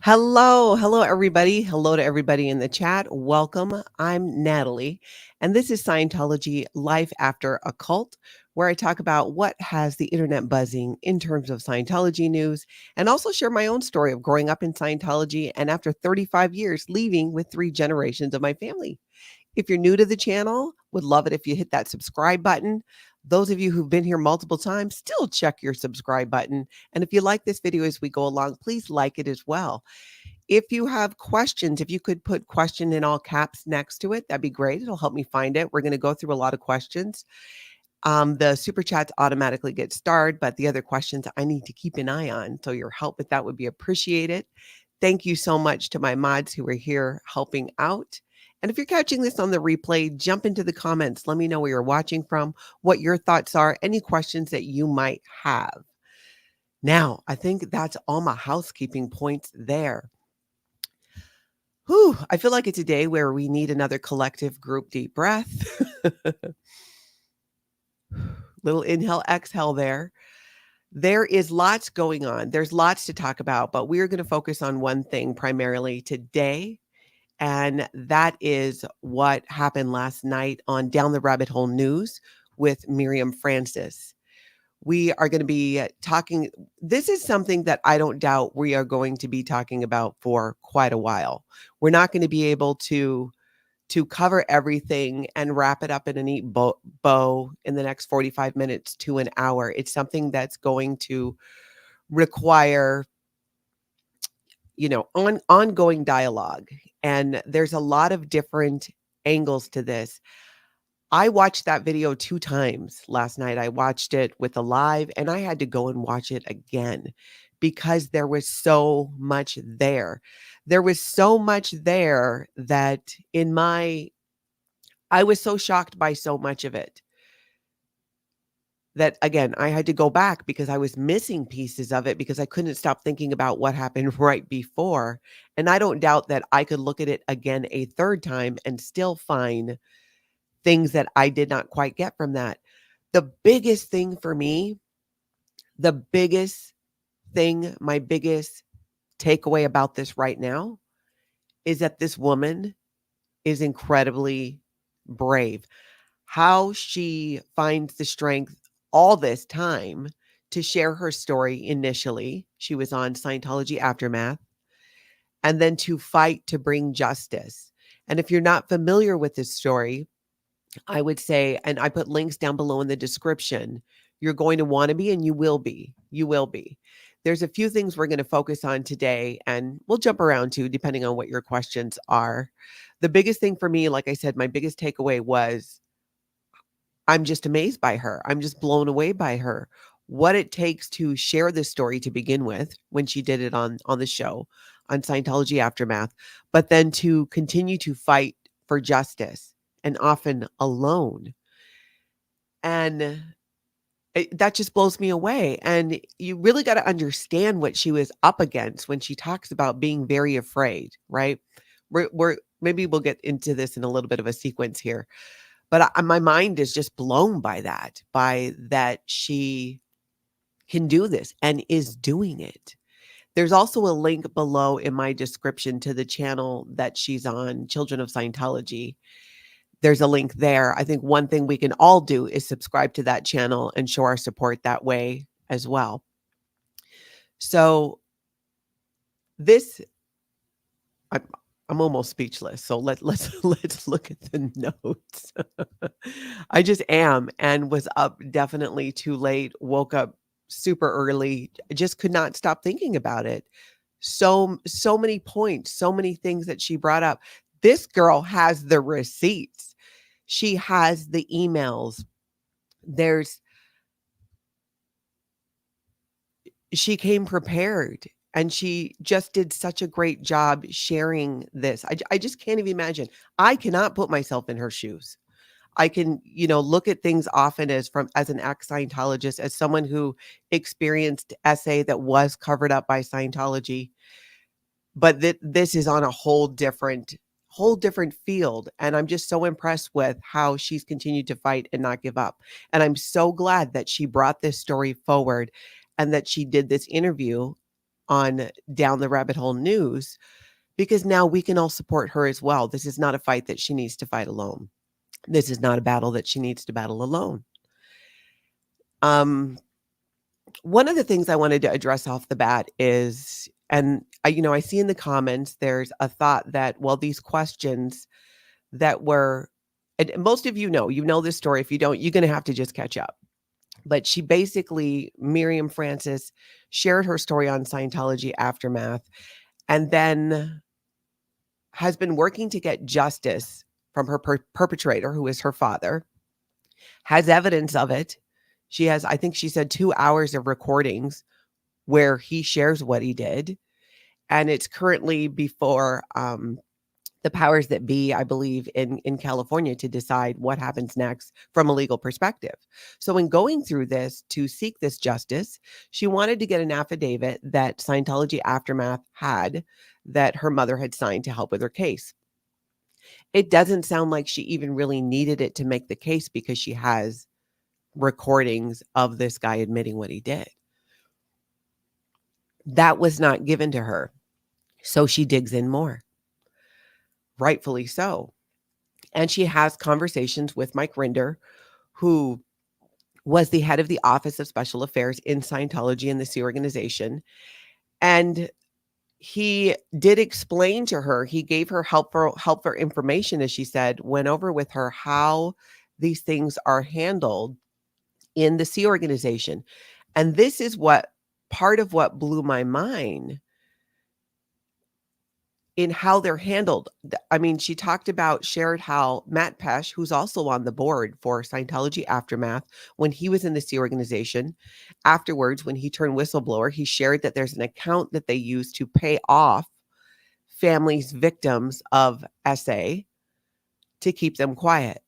Hello, everybody. Hello to everybody in the chat. Welcome. I'm Natalie, and this is Scientology Life After a Cult, where I talk about what has the internet buzzing in terms of Scientology news, and also share my own story of growing up in Scientology and after 35 years leaving with 3 generations of my family. If you're new to the channel, would love it if you hit that subscribe button. Those of you who've been here multiple times, still check your subscribe button. And if you like this video as we go along, please like it as well. If you have questions, if you could put question in all caps next to it, that'd be great. It'll help me find it. We're going to go through a lot of questions. The super chats automatically get starred, but the other questions I need to keep an eye on. So your help with that would be appreciated. Thank you so much to my mods who are here helping out. And if you're catching this on the replay, jump into the comments. Let me know where you're watching from, what your thoughts are, any questions that you might have. Now, I think that's all my housekeeping points there. Whew, I feel like it's a day where we need another collective group deep breath. Little inhale, exhale there. There is lots going on. There's lots to talk about, but we're going to focus on one thing primarily today. And that is what happened last night on Down the Rabbit Hole News with Mirriam Francis. We are going to be talking. This is something that I don't doubt we are going to be talking about for quite a while. We're not going to be able to cover everything and wrap it up in a neat bow in the next 45 minutes to an hour. It's something that's going to require, ongoing dialogue. And there's a lot of different angles to this. I watched that video 2 times last night. I watched it with a live, and I had to go and watch it again because there was so much there. There was so much there that I was so shocked by so much of it that, again, I had to go back because I was missing pieces of it because I couldn't stop thinking about what happened right before. And I don't doubt that I could look at it again a third time and still find things that I did not quite get from that. The biggest thing for me, my biggest takeaway about this right now is that this woman is incredibly brave. How she finds the strength all this time to share her story initially. She was on Scientology Aftermath, and then to fight to bring justice. And if you're not familiar with this story, I would say, and I put links down below in the description, you're going to want to be, and you will be. You will be. There's a few things we're going to focus on today, and we'll jump around to depending on what your questions are. The biggest thing for me, like I said, my biggest takeaway was I'm just amazed by her. I'm just blown away by her. What it takes to share this story to begin with when she did it on the show on Scientology Aftermath, but then to continue to fight for justice and often alone. And that just blows me away. And you really got to understand what she was up against when she talks about being very afraid, right? Maybe we'll get into this in a little bit of a sequence here. But my mind is just blown by that she can do this and is doing it. There's also a link below in my description to the channel that she's on, Children of Scientology. There's a link there. I think one thing we can all do is subscribe to that channel and show our support that way as well. So I'm almost speechless. So let's look at the notes. I just am, and was up definitely too late, woke up super early. I just could not stop thinking about it. So many points, so many things that she brought up. This girl has the receipts. She has the emails. She came prepared. And she just did such a great job sharing this. I just can't even imagine. I cannot put myself in her shoes. I can, look at things often as an ex-Scientologist, as someone who experienced SA that was covered up by Scientology. But this is on a whole different field. And I'm just so impressed with how she's continued to fight and not give up. And I'm so glad that she brought this story forward and that she did this interview on Down the Rabbit Hole News, because now we can all support her as well. This is not a fight that she needs to fight alone. This is not a battle that she needs to battle alone. One of the things I wanted to address off the bat is, and I see in the comments, there's a thought that, well, these questions that were, and most of you know this story. If you don't, you're going to have to just catch up. But she basically, Mirriam Francis, shared her story on Scientology Aftermath, and then has been working to get justice from her perpetrator, who is her father, has evidence of it. She has, I think she said, 2 hours of recordings where he shares what he did. And it's currently before the powers that be, I believe, in California, to decide what happens next from a legal perspective. So in going through this to seek this justice, she wanted to get an affidavit that Scientology Aftermath had, that her mother had signed to help with her case. It doesn't sound like she even really needed it to make the case, because she has recordings of this guy admitting what he did. That was not given to her. So she digs in more. Rightfully so. And she has conversations with Mike Rinder, who was the head of the Office of Special Affairs in Scientology in the SEA organization. And he did explain to her, he gave her helpful information, as she said, went over with her how these things are handled in the SEA organization. And this is part of what blew my mind in how they're handled. I mean, she shared how Matt Pesh, who's also on the board for Scientology Aftermath, when he was in the SEA organization, afterwards, when he turned whistleblower, he shared that there's an account that they use to pay off families, victims of SA, to keep them quiet.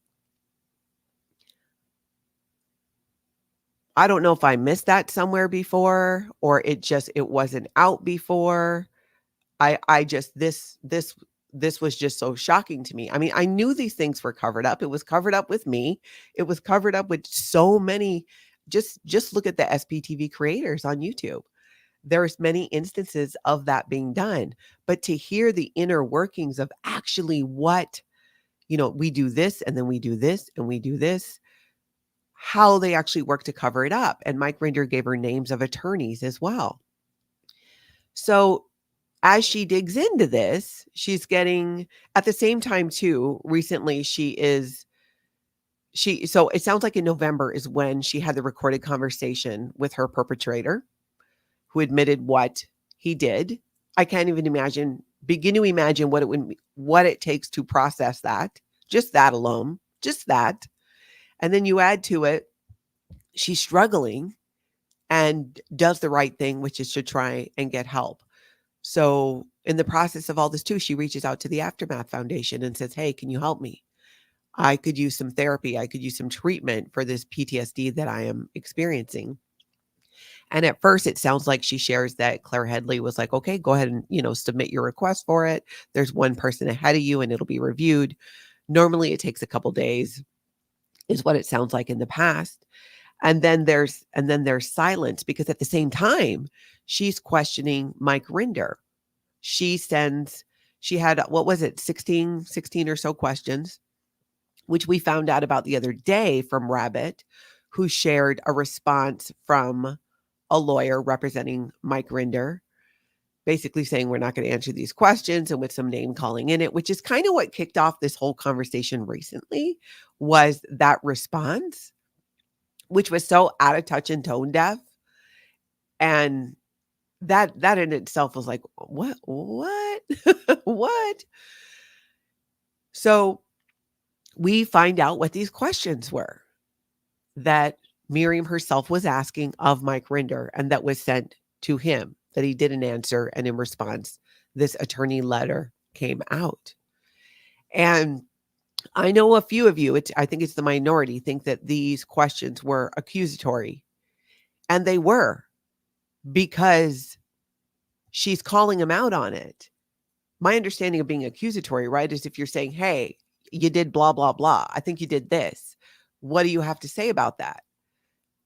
I don't know if I missed that somewhere before, or it wasn't out before. This was just so shocking to me. I mean, I knew these things were covered up. It was covered up with me. It was covered up with so many. Just look at the SPTV creators on YouTube. There's many instances of that being done. But to hear the inner workings of actually what, we do this, and then we do this, and we do this, how they actually work to cover it up. And Mike Rinder gave her names of attorneys as well. So as she digs into this, she's getting, at the same time too, recently so it sounds like in November is when she had the recorded conversation with her perpetrator, who admitted what he did. I can't even begin to imagine what it takes to process that, just that alone, just that. And then you add to it, she's struggling and does the right thing, which is to try and get help. So in the process of all this too, she reaches out to the Aftermath Foundation and says, hey, can you help me? I could use some therapy. I could use some treatment for this PTSD that I am experiencing. And at first it sounds like she shares that Claire Headley was like, okay, go ahead and, submit your request for it. There's one person ahead of you and it'll be reviewed. Normally it takes a couple days, is what it sounds like in the past. And then there's silence, because at the same time, she's questioning Mike Rinder. She had, what was it, 16 or so questions, which we found out about the other day from Rabbit, who shared a response from a lawyer representing Mike Rinder, basically saying we're not going to answer these questions, and with some name calling in it, which is kind of what kicked off this whole conversation recently, was that response, which was so out of touch and tone deaf. And that in itself was like, what? What? So we find out what these questions were that Mirriam herself was asking of Mike Rinder, and that was sent to him, that he didn't answer. And in response, this attorney letter came out. And I know a few of you, I think it's the minority, think that these questions were accusatory. And they were, because she's calling him out on it. My understanding of being accusatory, right, is if you're saying, hey, you did blah, blah, blah. I think you did this. What do you have to say about that?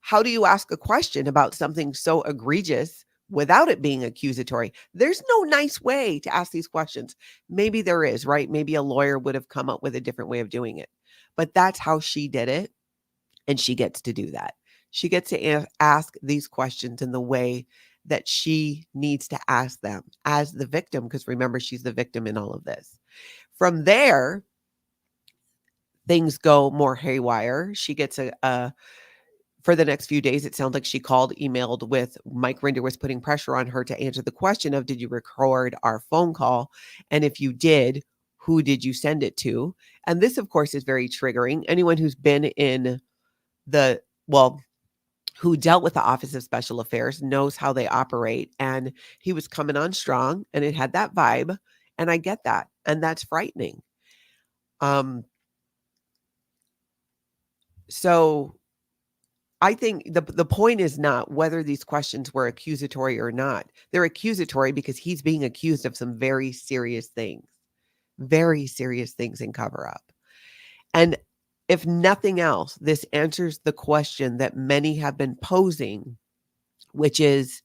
How do you ask a question about something so egregious without it being accusatory. There's no nice way to ask these questions. Maybe there is, right? Maybe a lawyer would have come up with a different way of doing it. But that's how she did it. And she gets to do that. She gets to ask these questions in the way that she needs to ask them as the victim, because remember, she's the victim in all of this. From there, things go more haywire. She gets for the next few days, it sounds like she called, emailed with Mike Rinder was putting pressure on her to answer the question of, did you record our phone call? And if you did, who did you send it to? And this, of course, is very triggering. Anyone who's been in who dealt with the Office of Special Affairs knows how they operate. And he was coming on strong and it had that vibe. And I get that. And that's frightening. So I think the point is not whether these questions were accusatory or not. They're accusatory because he's being accused of some very serious things in cover up. And if nothing else, this answers the question that many have been posing, which is,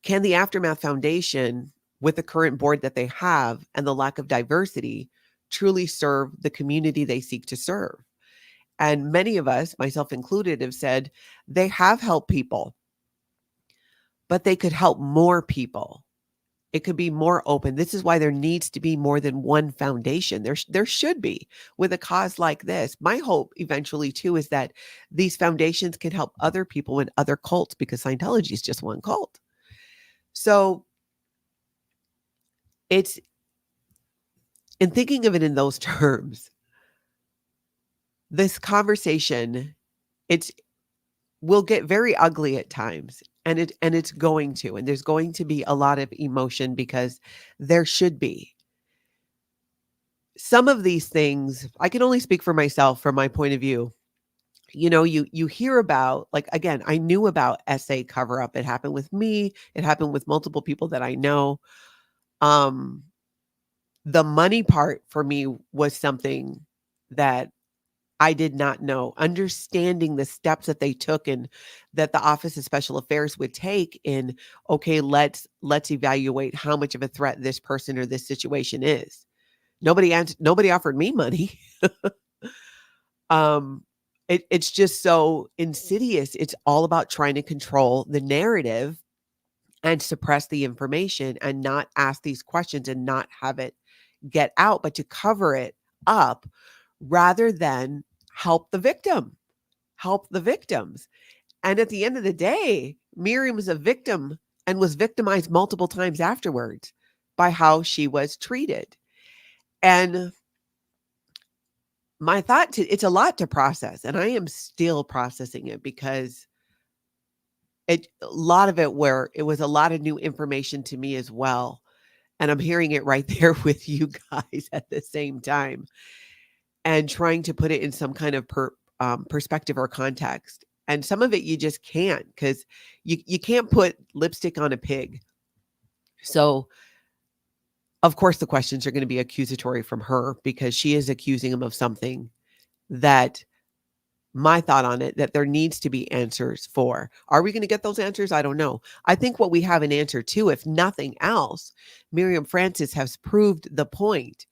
can the Aftermath Foundation, with the current board that they have and the lack of diversity, truly serve the community they seek to serve? And many of us, myself included, have said they have helped people, but they could help more people. It could be more open. This is why there needs to be more than one foundation. There should be with a cause like this. My hope eventually too is that these foundations can help other people in other cults, because Scientology is just one cult. So it's, in thinking of it in those terms, this conversation, will get very ugly at times. And it's going to, and there's going to be a lot of emotion, because there should be. Some of these things, I can only speak for myself from my point of view. You know, you hear about, like, again, I knew about SA cover up. It happened with me. It happened with multiple people that I know. The money part for me was something that I did not know. Understanding the steps that they took and that the Office of Special Affairs would take in, okay, let's evaluate how much of a threat this person or this situation is. Nobody offered me money. It's just so insidious. It's all about trying to control the narrative and suppress the information and not ask these questions and not have it get out, but to cover it up rather than help the victims. And at the end of the day, Mirriam was a victim and was victimized multiple times afterwards by how she was treated. And my thought, it's a lot to process, and I am still processing it, because a lot of it was a lot of new information to me as well. And I'm hearing it right there with you guys at the same time, and trying to put it in some kind of perspective or context. And some of it you just can't, because you can't put lipstick on a pig. So, of course, the questions are going to be accusatory from her, because she is accusing him of something that, my thought on it, that there needs to be answers for. Are we going to get those answers? I don't know. I think what we have an answer to, if nothing else, Mirriam Francis has proved the point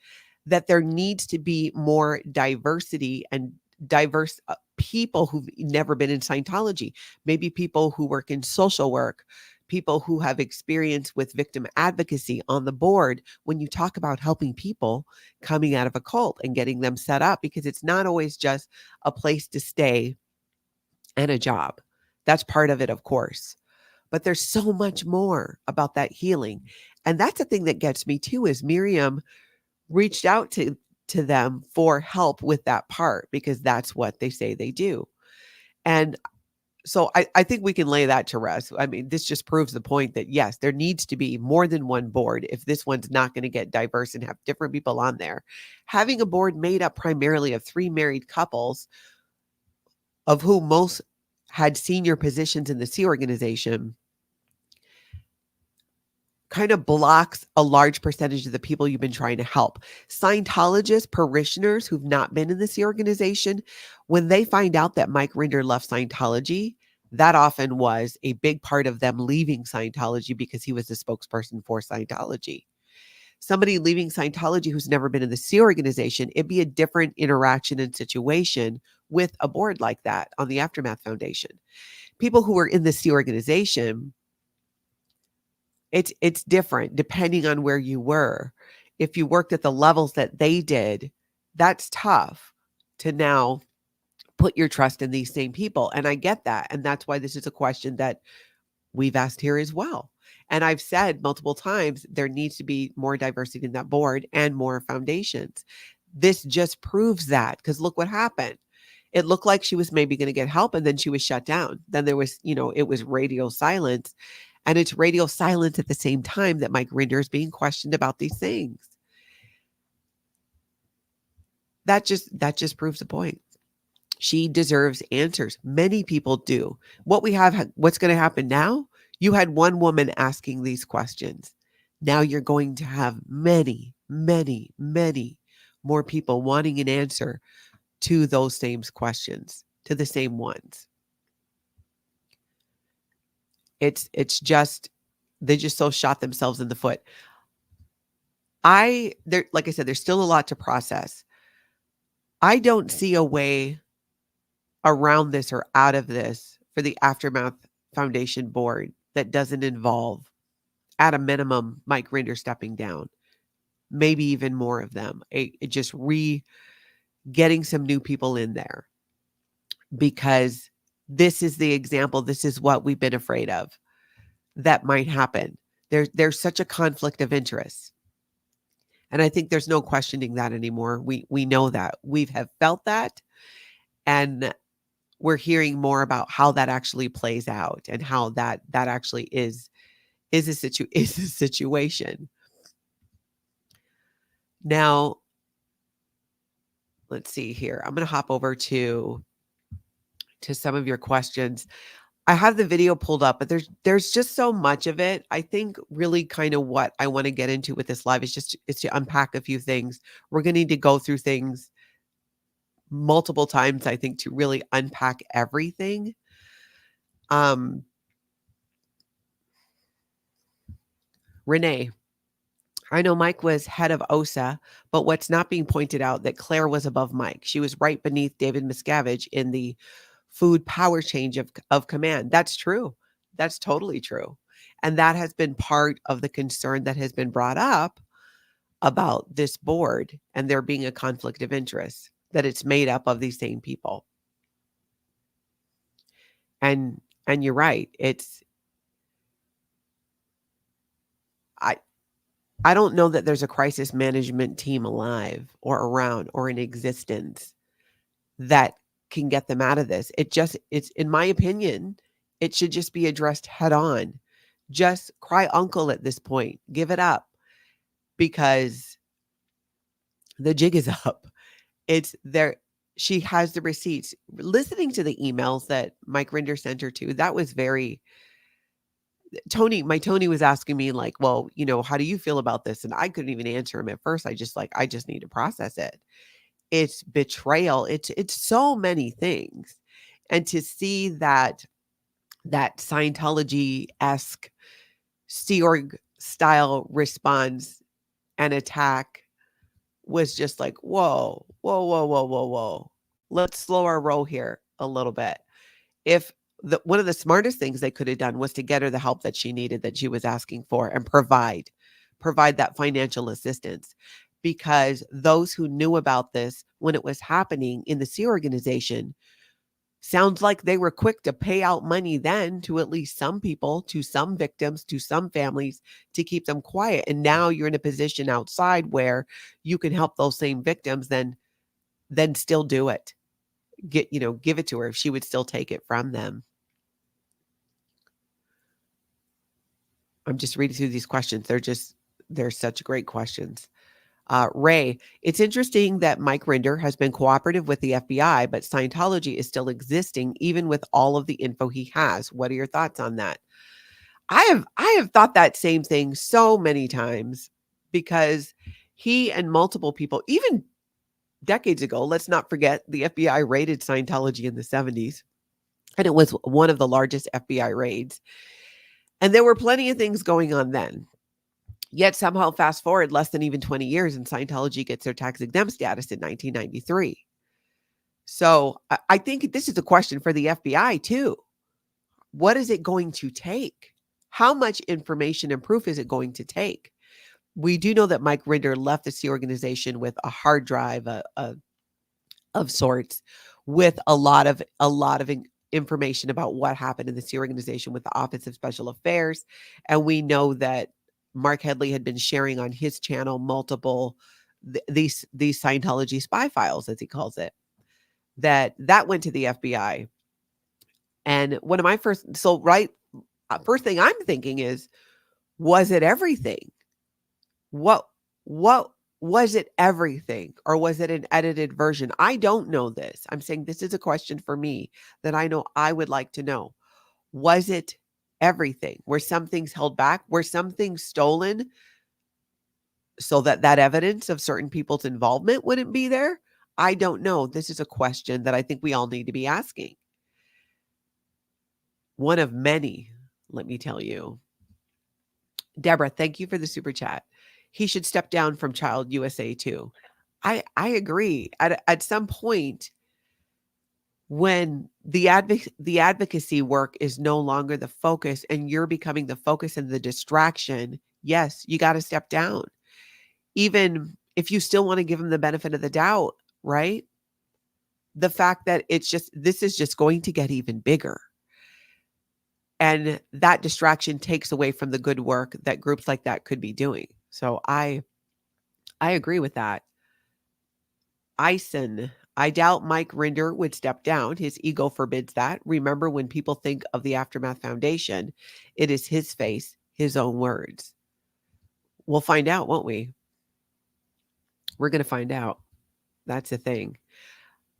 that there needs to be more diversity and diverse people who've never been in Scientology, maybe people who work in social work, people who have experience with victim advocacy on the board, when you talk about helping people coming out of a cult and getting them set up, because it's not always just a place to stay and a job. That's part of it, of course. But there's so much more about that healing. And that's the thing that gets me too, is Mirriam reached out to them for help with that part, because that's what they say they do. And so I think we can lay that to rest. I mean, this just proves the point that, yes, there needs to be more than one board if this one's not going to get diverse and have different people on there. Having a board made up primarily of 3 married couples, of whom most had senior positions in the Sea organization, kind of blocks a large percentage of the people you've been trying to help. Scientologists, parishioners who've not been in the Sea organization, when they find out that Mike Rinder left Scientology, that often was a big part of them leaving Scientology because he was the spokesperson for Scientology. Somebody leaving Scientology who's never been in the SEA organization, it'd be a different interaction and situation with a board like that on the Aftermath Foundation. People who were in the SEA organization, it's different depending on where you were. If you worked at the levels that they did, that's tough to now put your trust in these same people. And I get that. And that's why this is a question that we've asked here as well. And I've said multiple times, there needs to be more diversity in that board and more foundations. This just proves that, because look what happened. It looked like she was maybe going to get help, and then she was shut down. Then there was, it was radio silence. And it's radio silence at the same time that Mike Rinder is being questioned about these things. That just proves the point. She deserves answers. Many people do. What's going to happen now? You had one woman asking these questions. Now you're going to have many, many, many more people wanting an answer to those same questions, to the same ones. It's just, they just so shot themselves in the foot. Like I said, there's still a lot to process. I don't see a way around this or out of this for the Aftermath Foundation board that doesn't involve, at a minimum, Mike Rinder stepping down, maybe even more of them. Just getting some new people in there, because this is the example. This is what we've been afraid of that might happen. There's such a conflict of interest. And I think there's no questioning that anymore. We know that. We have felt that. And we're hearing more about how that actually plays out and how that actually is a situation. Now, let's see here. I'm going to hop over to some of your questions. I have the video pulled up, but there's just so much of it. I think really kind of what I want to get into with this live is to unpack a few things. We're going to need to go through things multiple times, I think, to really unpack everything. Renee, I know Mike was head of OSA, but what's not being pointed out that Claire was above Mike. She was right beneath David Miscavige in the food power change of command. That's true. That's totally true. And that has been part of the concern that has been brought up about this board and there being a conflict of interest, that it's made up of these same people. And you're right. I don't know that there's a crisis management team alive or around or in existence that can get them out of this. It's in my opinion, it should just be addressed head on. Just cry uncle at this point. Give it up, because the jig is up. It's there. She has the receipts. Listening to the emails that Mike Rinder sent her to, that was very... Tony was asking me like, well, how do you feel about this? And I couldn't even answer him at first. I just need to process it. It's betrayal. It's so many things. And to see that Scientology-esque Sea Org style response and attack was just like, whoa. Let's slow our roll here a little bit. If one of the smartest things they could have done was to get her the help that she needed, that she was asking for, and provide that financial assistance. Because those who knew about this when it was happening in the SEA organization, sounds like they were quick to pay out money then to at least some people, to some victims, to some families, to keep them quiet. And now you're in a position outside where you can help those same victims, then still do it. Give it to her if she would still take it from them. I'm just reading through these questions. They're such great questions. Ray, it's interesting that Mike Rinder has been cooperative with the FBI, but Scientology is still existing even with all of the info he has. What are your thoughts on that? I have thought that same thing so many times, because he and multiple people, even decades ago, let's not forget the FBI raided Scientology in the 70s. And it was one of the largest FBI raids. And there were plenty of things going on then. Yet somehow fast forward less than even 20 years and Scientology gets their tax exempt status in 1993. So I think this is a question for the FBI too. What is it going to take? How much information and proof is it going to take? We do know that Mike Rinder left the Sea organization with a hard drive of sorts, with a lot of information about what happened in the Sea organization with the Office of Special Affairs, and we know that Mark Headley had been sharing on his channel multiple these Scientology spy files, as he calls it, that went to the FBI. And one of my first thing I'm thinking is, was it everything? What was it everything, or was it an edited version? I don't know this. I'm saying this is a question for me that I know I would like to know. Was it everything? Were some things held back? Were some things stolen so that evidence of certain people's involvement wouldn't be there? I don't know. This is a question that I think we all need to be asking. One of many, let me tell you. Deborah, thank you for the super chat. He should step down from Child USA too. I agree. At some point, when the advocacy work is no longer the focus and you're becoming the focus and the distraction, yes, you got to step down. Even if you still want to give him the benefit of the doubt, right? The fact that this is just going to get even bigger. And that distraction takes away from the good work that groups like that could be doing. So I agree with that. Ison, I doubt Mike Rinder would step down. His ego forbids that. Remember, when people think of the Aftermath Foundation, it is his face, his own words. We'll find out, won't we? We're going to find out. That's the thing.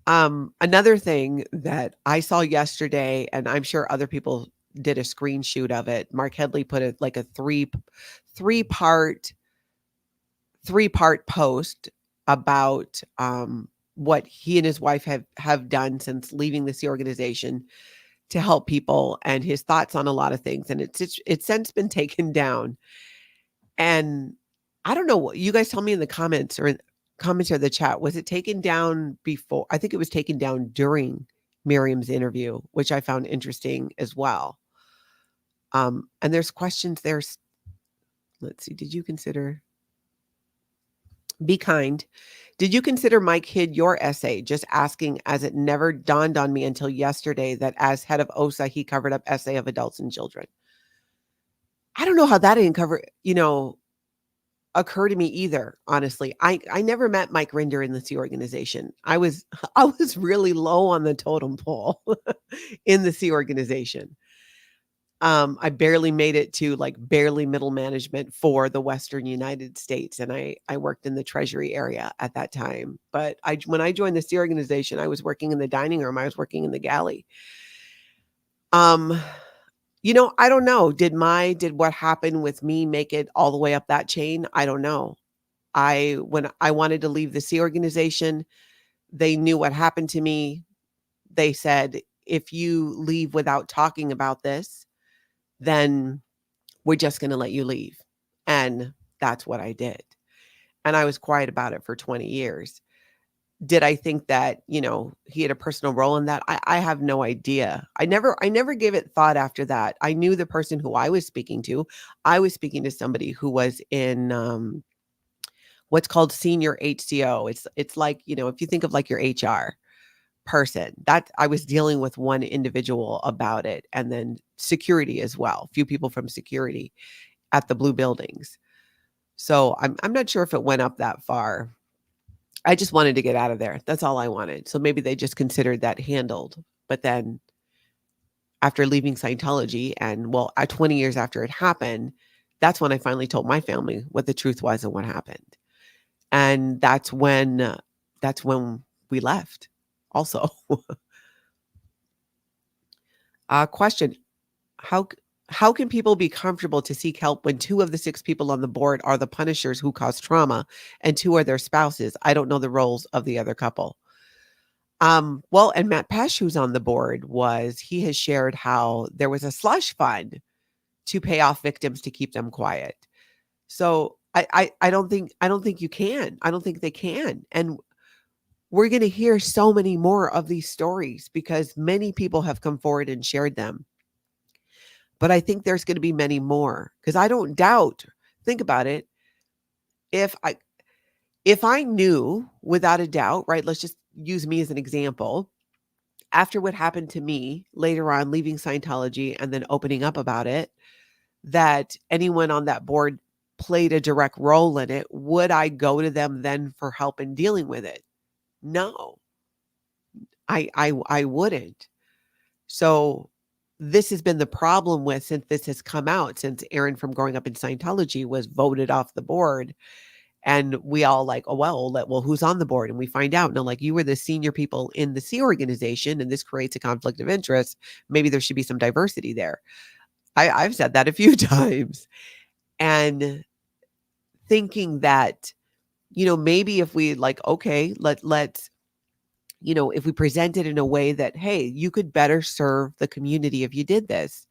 Another thing that I saw yesterday, and I'm sure other people did a screenshot of it. Mark Headley put it like a three-part post about what he and his wife have done since leaving the Sea organization to help people, and his thoughts on a lot of things. And it's since been taken down. And I don't know what you guys tell me in the comments or the chat. Was it taken down before? I think it was taken down during Mirriam's interview, which I found interesting as well. And there's questions there. Let's see. Did you consider? Be kind. Did you consider Mike hid your essay? Just asking, as it never dawned on me until yesterday that as head of OSA, he covered up essay of adults and children. I don't know how that didn't occur to me either. Honestly, I never met Mike Rinder in the Sea organization. I was really low on the totem pole in the Sea organization. I barely made it to barely middle management for the Western United States. And I worked in the Treasury area at that time. But when I joined the Sea organization, I was working in the dining room. I was working in the galley. I don't know. Did what happened with me make it all the way up that chain? I don't know. When I wanted to leave the Sea organization, they knew what happened to me. They said, if you leave without talking about this, then we're just going to let you leave. And that's what I did. And I was quiet about it for 20 years. Did I think that, he had a personal role in that? I have no idea. I never gave it thought after that. I knew the person who I was speaking to. I was speaking to somebody who was in what's called senior HCO. It's like, if you think of like your HR person, that I was dealing with one individual about it, and then security as well. A few people from security at the blue buildings. So I'm not sure if it went up that far. I just wanted to get out of there. That's all I wanted. So maybe they just considered that handled. But then after leaving Scientology, and 20 years after it happened, that's when I finally told my family what the truth was and what happened. And that's when we left also. Question. How can people be comfortable to seek help when 2 of the 6 people on the board are the punishers who cause trauma and 2 are their spouses? I don't know the roles of the other couple. Well, and Matt Pesch, who's on the board, he has shared how there was a slush fund to pay off victims to keep them quiet. So I don't think you can. I don't think they can. And we're going to hear so many more of these stories because many people have come forward and shared them. But I think there's going to be many more because I don't doubt. Think about it. If I knew without a doubt, right? Let's just use me as an example. After what happened to me later on, leaving Scientology and then opening up about it, that anyone on that board played a direct role in it, would I go to them then for help in dealing with it? No, I wouldn't. So this has been the problem with, since this has come out, since Aaron from Growing Up in Scientology was voted off the board, and we all like, oh, well, who's on the board? And we find out, no, like, you were the senior people in the C organization, and this creates a conflict of interest. Maybe there should be some diversity there. I've said that a few times, and thinking that, maybe if we like, okay, let's, if we present it in a way that, hey, you could better serve the community if you did this.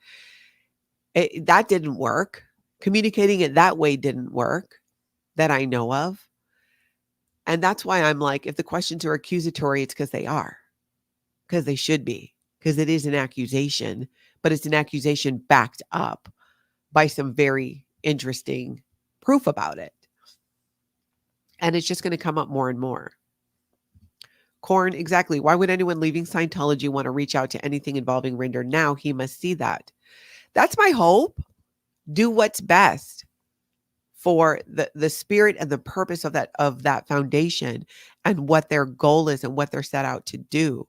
That didn't work. Communicating it that way didn't work that I know of. And that's why I'm like, if the questions are accusatory, it's because they are, because they should be, because it is an accusation, but it's an accusation backed up by some very interesting proof about it. And it's just going to come up more and more. Corn, exactly. Why would anyone leaving Scientology want to reach out to anything involving Rinder now? He must see that. That's my hope. Do what's best for the spirit and the purpose of that foundation and what their goal is and what they're set out to do.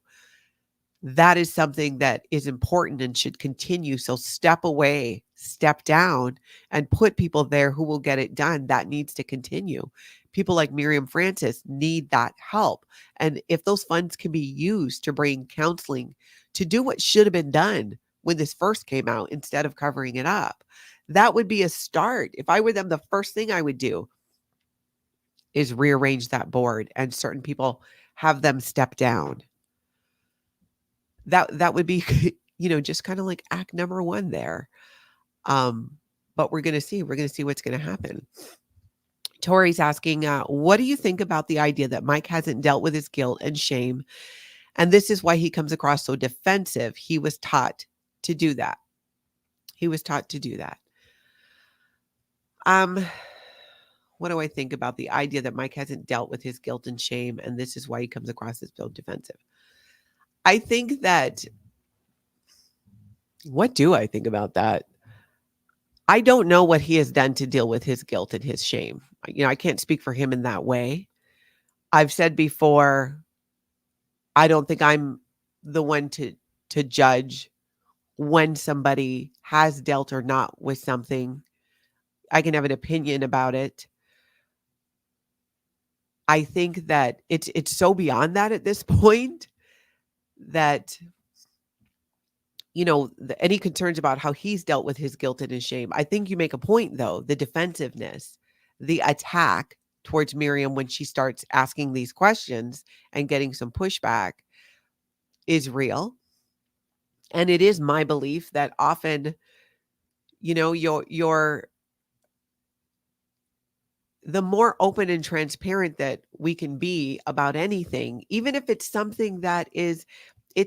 That is something that is important and should continue. So step away, step down, and put people there who will get it done. That needs to continue. People like Mirriam Francis need that help. And if those funds can be used to bring counseling to do what should have been done when this first came out instead of covering it up, that would be a start. If I were them, the first thing I would do is rearrange that board and certain people have them step down. That would be, just kind of like act number one there. But we're going to see what's going to happen. Tori's asking, what do you think about the idea that Mike hasn't dealt with his guilt and shame, and this is why he comes across so defensive? He was taught to do that. What do I think about the idea that Mike hasn't dealt with his guilt and shame, and this is why he comes across as so defensive? I think that, what do I think about that? I don't know what he has done to deal with his guilt and his shame. I can't speak for him in that way. I've said before, I don't think I'm the one to judge when somebody has dealt or not with something. I can have an opinion about it. I think that it's so beyond that at this point that, any concerns about how he's dealt with his guilt and his shame. I think you make a point, though. The defensiveness, the attack towards Mirriam when she starts asking these questions and getting some pushback is real. And it is my belief that often, you're the more open and transparent that we can be about anything, even if it's something that it's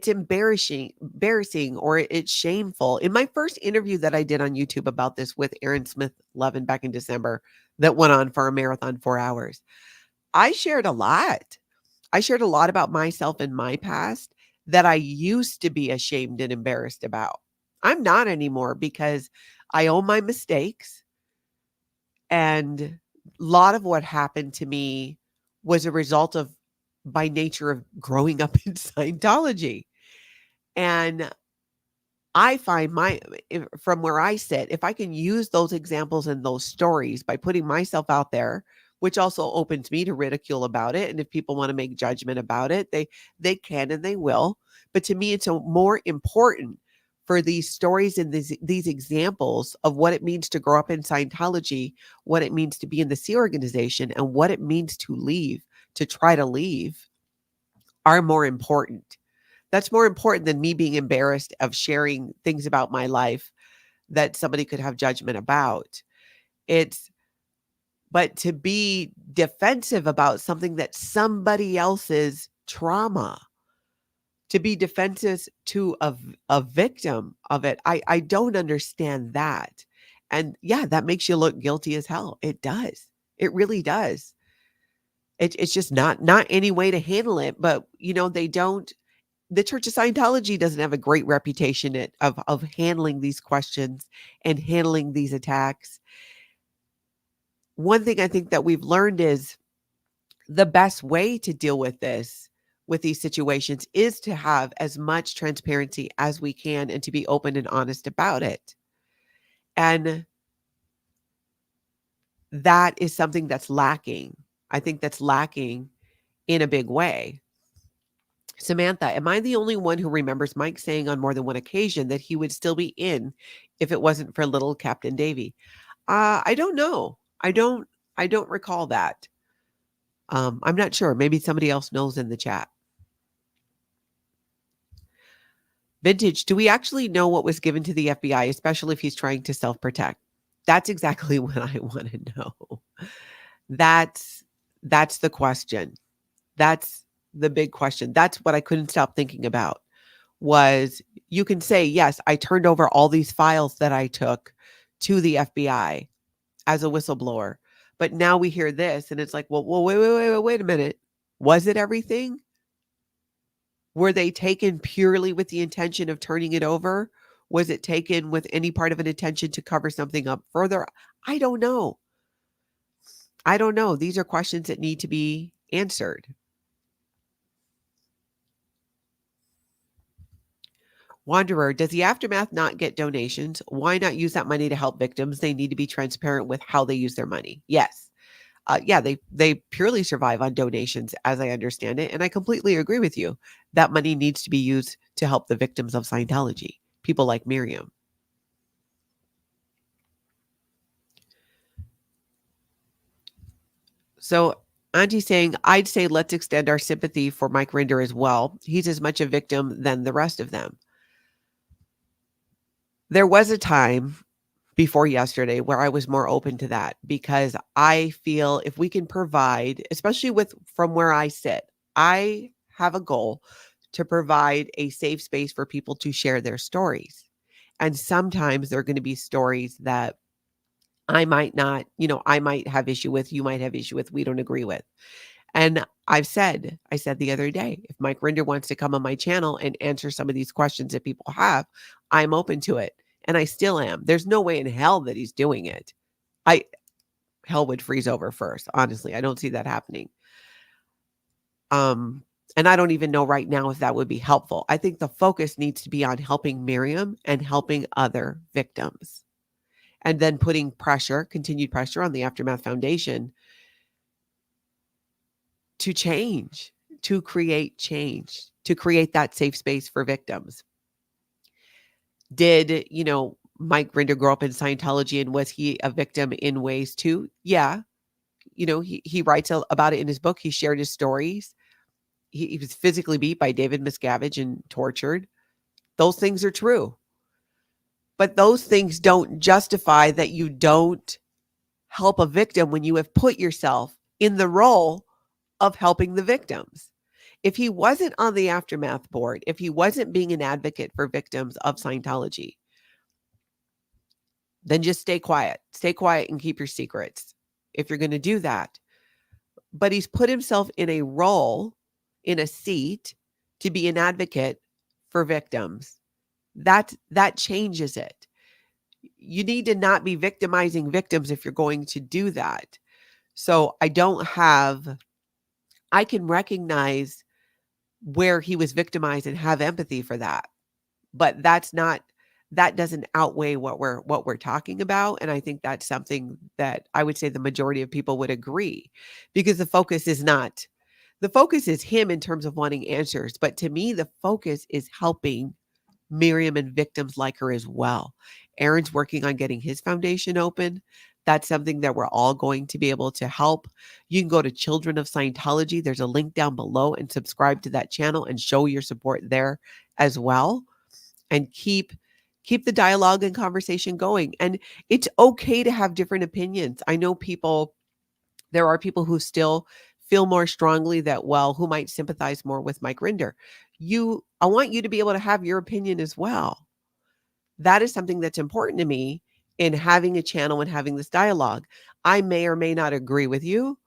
embarrassing or it's shameful. In my first interview that I did on YouTube about this with Aaron Smith Levin back in December, that went on for a marathon 4 hours, I shared a lot. I shared a lot about myself and my past that I used to be ashamed and embarrassed about. I'm not anymore because I own my mistakes. And a lot of what happened to me was a result of, by nature of growing up in Scientology. And I find from where I sit, if I can use those examples and those stories by putting myself out there, which also opens me to ridicule about it. And if people want to make judgment about it, they can and they will. But to me, it's more important for these stories and these examples of what it means to grow up in Scientology, what it means to be in the C organization, and what it means to leave, to try to leave, are more important. That's more important than me being embarrassed of sharing things about my life that somebody could have judgment about. But to be defensive about something that's somebody else's trauma, to be defensive to a victim of it, I don't understand that. And yeah, that makes you look guilty as hell. It does. It really does. It's just not any way to handle it. But they don't. The Church of Scientology doesn't have a great reputation of handling these questions and handling these attacks. One thing I think that we've learned is the best way to deal with these situations is to have as much transparency as we can and to be open and honest about it. And that is something that's lacking. I think that's lacking in a big way. Samantha, am I the only one who remembers Mike saying on more than one occasion that he would still be in if it wasn't for little Captain Davy? I don't know. I don't recall that. I'm not sure. Maybe somebody else knows in the chat. Vintage, do we actually know what was given to the FBI, especially if he's trying to self-protect? That's exactly what I want to know. That's the question. That's the big question. That's what I couldn't stop thinking about. Was you can say, yes, I turned over all these files that I took to the FBI as a whistleblower. But now we hear this and it's like, well, wait a minute. Was it everything? Were they taken purely with the intention of turning it over? Was it taken with any part of an intention to cover something up further? I don't know. These are questions that need to be answered. Wanderer, does the aftermath not get donations? Why not use that money to help victims? They need to be transparent with how they use their money. Yes. Yeah, they purely survive on donations, as I understand it. And I completely agree with you. That money needs to be used to help the victims of Scientology, people like Mirriam. So Auntie's saying, I'd say let's extend our sympathy for Mike Rinder as well. He's as much a victim than the rest of them. There was a time before yesterday where I was more open to that because I feel if we can provide, especially from where I sit, I have a goal to provide a safe space for people to share their stories. And sometimes there are going to be stories that I might not, I might have issue with, you might have issue with, we don't agree with. And I said the other day, if Mike Rinder wants to come on my channel and answer some of these questions that people have, I'm open to it. And I still am. There's no way in hell that he's doing it. Hell would freeze over first. Honestly, I don't see that happening. And I don't even know right now if that would be helpful. I think the focus needs to be on helping Mirriam and helping other victims. And then putting continued pressure on the Aftermath Foundation to change, to create change, to create that safe space for victims. Did, Mike Rinder grow up in Scientology and was he a victim in ways too? Yeah. He writes about it in his book. He shared his stories. He was physically beat by David Miscavige and tortured. Those things are true. But those things don't justify that you don't help a victim when you have put yourself in the role of helping the victims. If he wasn't on the Aftermath board, if he wasn't being an advocate for victims of Scientology, then just stay quiet. Stay quiet and keep your secrets if you're going to do that. But he's put himself in a role, in a seat, to be an advocate for victims. That changes it. You need to not be victimizing victims if you're going to do that. So I can recognize where he was victimized and have empathy for that. But that doesn't outweigh what we're talking about. And I think that's something that I would say the majority of people would agree, because the focus is him in terms of wanting answers. But to me, the focus is helping Mirriam and victims like her as well. Aaron's working on getting his foundation open. That's something that we're all going to be able to help. You can go to Children of Scientology. There's a link down below, and subscribe to that channel and show your support there as well. And keep the dialogue and conversation going. And it's okay to have different opinions. I know there are people who still feel more strongly that, well, who might sympathize more with Mike Rinder. I want you to be able to have your opinion as well. That is something that's important to me in having a channel and having this dialogue. I may or may not agree with you,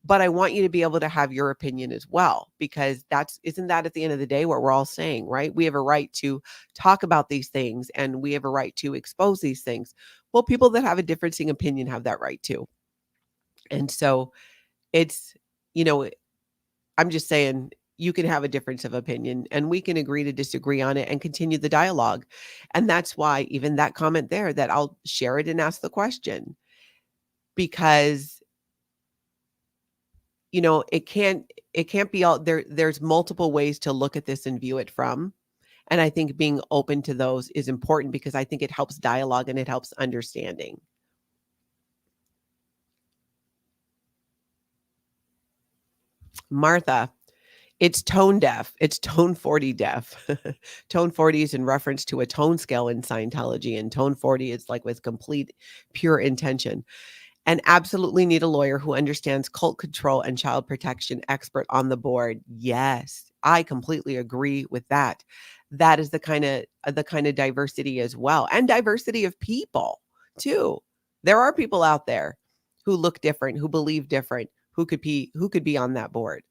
but I want you to be able to have your opinion as well, because isn't that at the end of the day what we're all saying, right? We have a right to talk about these things, and we have a right to expose these things. Well, people that have a differing opinion have that right too. And so it's, I'm just saying, you can have a difference of opinion, and we can agree to disagree on it and continue the dialogue. And that's why even that comment there, that I'll share it and ask the question, because it can't be all there. There's multiple ways to look at this and view it from. And I think being open to those is important, because I think it helps dialogue and it helps understanding. Martha, it's tone deaf. It's tone 40 deaf. Tone 40 is in reference to a tone scale in Scientology, and tone 40 is like with complete pure intention. And absolutely need a lawyer who understands cult control and child protection expert on the board. Yes, I completely agree with that. That is the kind of diversity as well, and diversity of people too. There are people out there who look different, who believe different, who could be on that board.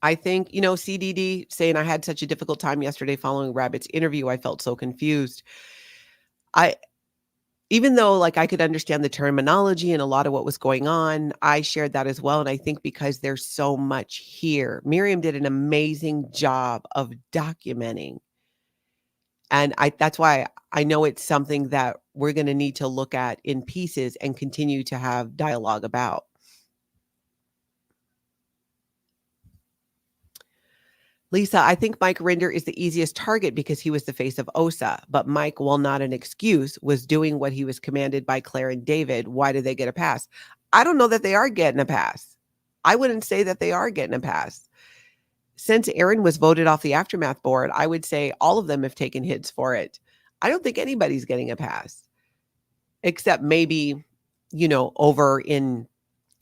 I think, CDD saying, I had such a difficult time yesterday following Rabbit's interview. I felt so confused. Even though I could understand the terminology and a lot of what was going on, I shared that as well. And I think because there's so much here, Mirriam did an amazing job of documenting. And that's why I know it's something that we're going to need to look at in pieces and continue to have dialogue about. Lisa, I think Mike Rinder is the easiest target because he was the face of OSA, but Mike, while not an excuse, was doing what he was commanded by Claire and David. Why do they get a pass? I don't know that they are getting a pass. I wouldn't say that they are getting a pass. Since Aaron was voted off the Aftermath board, I would say all of them have taken hits for it. I don't think anybody's getting a pass, except maybe, over in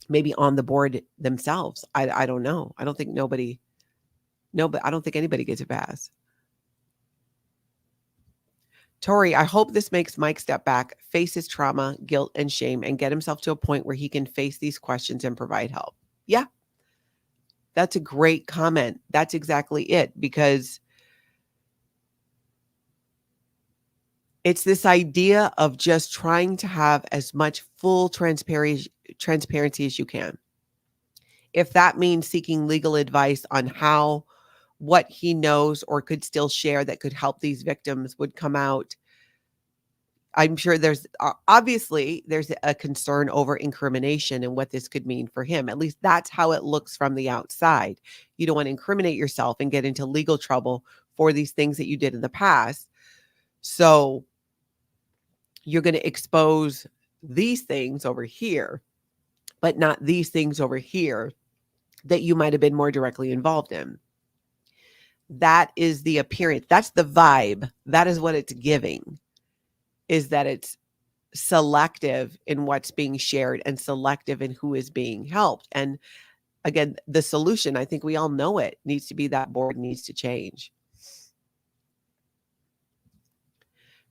maybe on the board themselves. I don't know. I don't think anybody gets a pass. Tori, I hope this makes Mike step back, face his trauma, guilt, and shame, and get himself to a point where he can face these questions and provide help. Yeah, that's a great comment. That's exactly it, because it's this idea of just trying to have as much full transparency as you can. If that means seeking legal advice on what he knows or could still share that could help these victims would come out. I'm sure there's a concern over incrimination and what this could mean for him. At least that's how it looks from the outside. You don't want to incriminate yourself and get into legal trouble for these things that you did in the past. So you're going to expose these things over here, but not these things over here that you might have been more directly involved in. That is the appearance. That's the vibe. That is what it's giving, is that it's selective in what's being shared and selective in who is being helped. And again, the solution, I think we all know it, needs to be that board needs to change.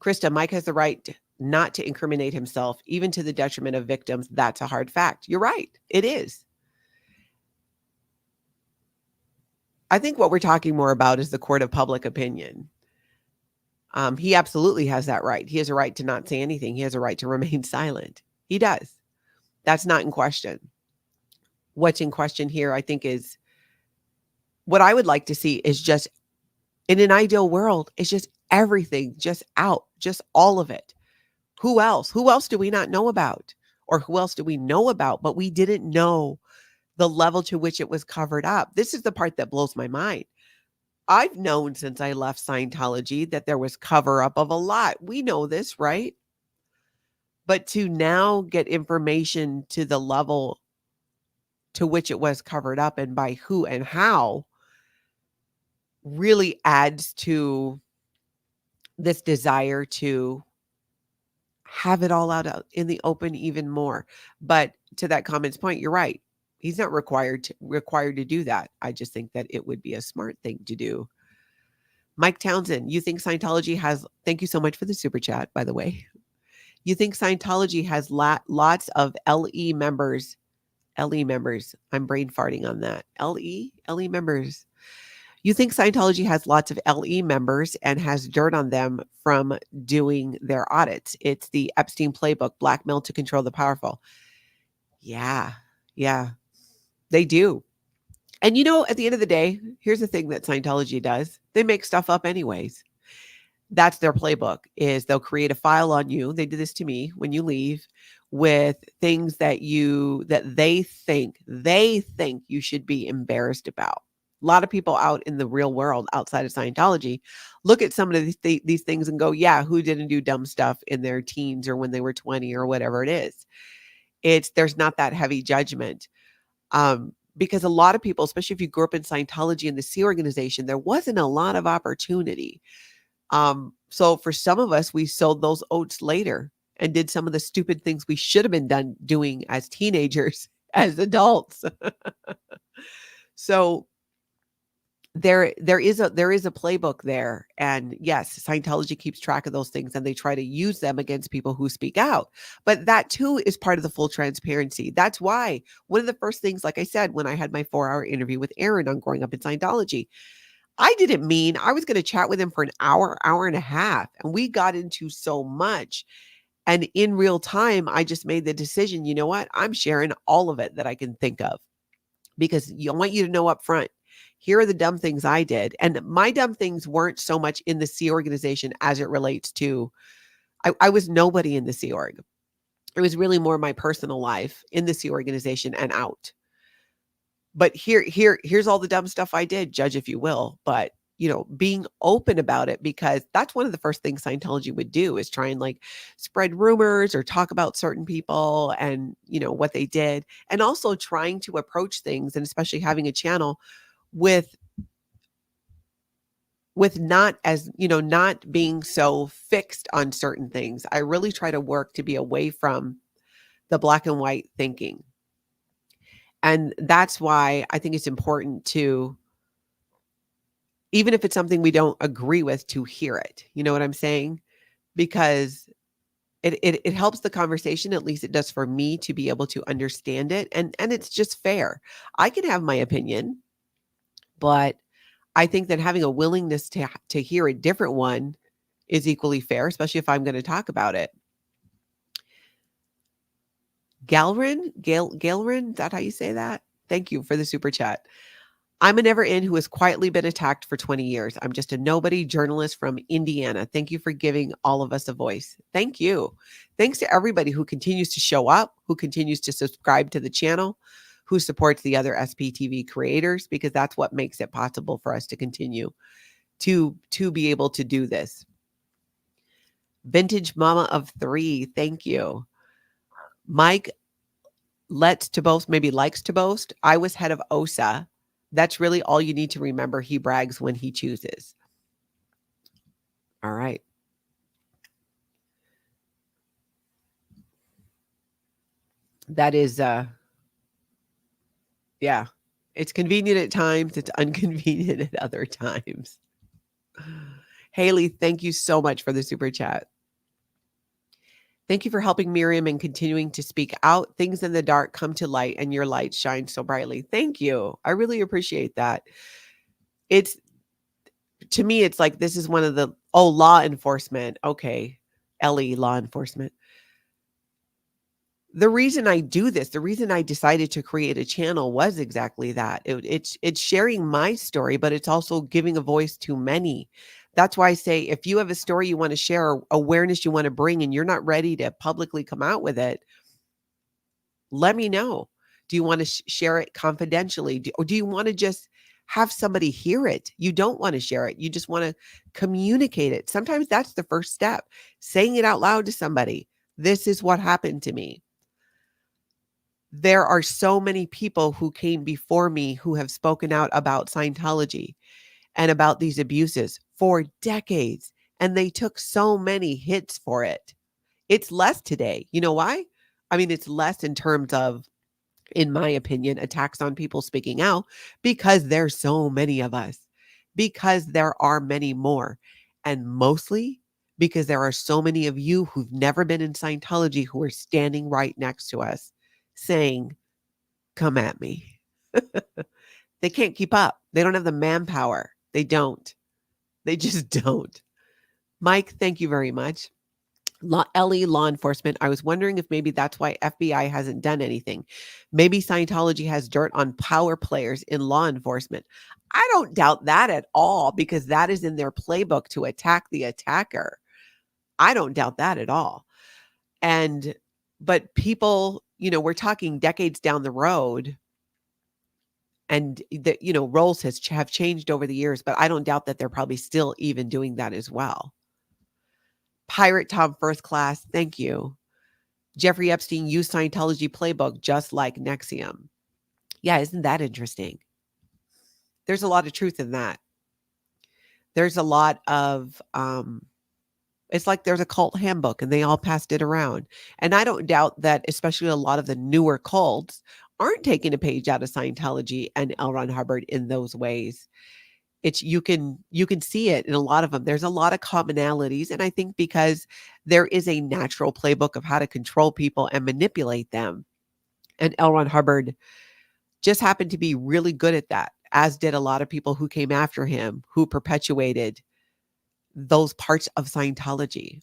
Krista, Mike has the right not to incriminate himself, even to the detriment of victims. That's a hard fact. You're right. It is. I think what we're talking more about is the court of public opinion. He absolutely has that right. He has a right to not say anything. He has a right to remain silent. He does. That's not in question. What's in question here, I think, is what I would like to see is just, in an ideal world, it's just everything just out, just all of it. Who else? Who else do we not know about? Or who else do we know about, but we didn't know the level to which it was covered up? This is the part that blows my mind. I've known since I left Scientology that there was cover up of a lot. We know this, right? But to now get information to the level to which it was covered up and by who and how really adds to this desire to have it all out in the open even more. But to that comment's point, you're right. He's not required to do that. I just think that it would be a smart thing to do. Mike Townsend, you think Scientology has, thank you so much for the super chat, by the way. You think Scientology has lots of LE members? LE members. I'm brain farting on that. LE members. You think Scientology has lots of LE members and has dirt on them from doing their audits? It's the Epstein playbook, blackmail to control the powerful. Yeah, they do. And at the end of the day, here's the thing that Scientology does. They make stuff up anyways. That's their playbook, is they'll create a file on you. They did this to me when you leave with things that they think you should be embarrassed about. A lot of people out in the real world outside of Scientology look at some of these things and go, yeah, who didn't do dumb stuff in their teens or when they were 20 or whatever it is. There's not that heavy judgment. Because a lot of people, especially if you grew up in Scientology and the Sea organization, there wasn't a lot of opportunity. So for some of us, we sowed those oats later and did some of the stupid things we should have been doing as teenagers, as adults. So there is a playbook there. And yes, Scientology keeps track of those things and they try to use them against people who speak out. But that too is part of the full transparency. That's why one of the first things, like I said, when I had my 4-hour interview with Aaron on growing up in Scientology, I didn't mean I was going to chat with him for an hour and a half. And we got into so much. And in real time, I just made the decision, you know what? I'm sharing all of it that I can think of because I want you to know up front, here are the dumb things I did. And my dumb things weren't so much in the Sea organization as it relates to, I was nobody in the Sea org. It was really more my personal life in the Sea organization and out. But here's all the dumb stuff I did, judge if you will. But, being open about it, because that's one of the first things Scientology would do is try and spread rumors or talk about certain people and, what they did. And also trying to approach things, and especially having a channel with not as, not being so fixed on certain things. I really try to work to be away from the black and white thinking. And that's why I think it's important to, even if it's something we don't agree with, to hear it. You know what I'm saying? Because it helps the conversation, at least it does for me, to be able to understand it. And it's just fair. I can have my opinion, but I think that having a willingness to hear a different one is equally fair, especially if I'm going to talk about it. Galrin, is that how you say that? Thank you for the super chat. I'm a never in who has quietly been attacked for 20 years. I'm just a nobody journalist from Indiana. Thank you for giving all of us a voice. Thank you. Thanks to everybody who continues to show up, who continues to subscribe to the channel, who supports the other SPTV creators, because that's what makes it possible for us to continue to be able to do this. Vintage Mama of 3. Thank you. Mike likes to boast. I was head of OSA. That's really all you need to remember. He brags when he chooses. All right. That is, yeah, it's convenient at times. It's inconvenient at other times. Haley, thank you so much for the super chat. Thank you for helping Mirriam and continuing to speak out. Things in the dark come to light and your light shines so brightly. Thank you. I really appreciate that. To me, it's like, this is one of the, law enforcement. Okay. LE, law enforcement. The reason I do this, the reason I decided to create a channel was exactly that. It's sharing my story, but it's also giving a voice to many. That's why I say, if you have a story you want to share, or awareness you want to bring, and you're not ready to publicly come out with it, let me know. Do you want to share it confidentially? Or do you want to just have somebody hear it. You don't want to share it. You just want to communicate it. Sometimes that's the first step, saying it out loud to somebody. This is what happened to me. There are so many people who came before me who have spoken out about Scientology and about these abuses for decades, and they took so many hits for it. It's less today. You know why? I mean, it's less in terms of, in my opinion, attacks on people speaking out, because there's so many of us, because there are many more, and mostly because there are so many of you who've never been in Scientology who are standing right next to us saying, come at me. They can't keep up. They don't have the manpower. They don't. They just don't. Mike, thank you very much. Ellie, law enforcement. I was wondering if maybe that's why FBI hasn't done anything. Maybe Scientology has dirt on power players in law enforcement. I don't doubt that at all, because that is in their playbook to attack the attacker. I don't doubt that at all. But people, we're talking decades down the road, and the, roles have changed over the years, but I don't doubt that they're probably still even doing that as well. Pirate Tom First Class, thank you. Jeffrey Epstein used Scientology playbook just like NXIVM. Yeah, isn't that interesting? There's a lot of truth in that. There's a lot of, it's like there's a cult handbook and they all passed it around. And I don't doubt that, especially a lot of the newer cults aren't taking a page out of Scientology and L. Ron Hubbard in those ways. You can see it in a lot of them. There's a lot of commonalities. And I think because there is a natural playbook of how to control people and manipulate them. And L. Ron Hubbard just happened to be really good at that, as did a lot of people who came after him, who perpetuated those parts of Scientology.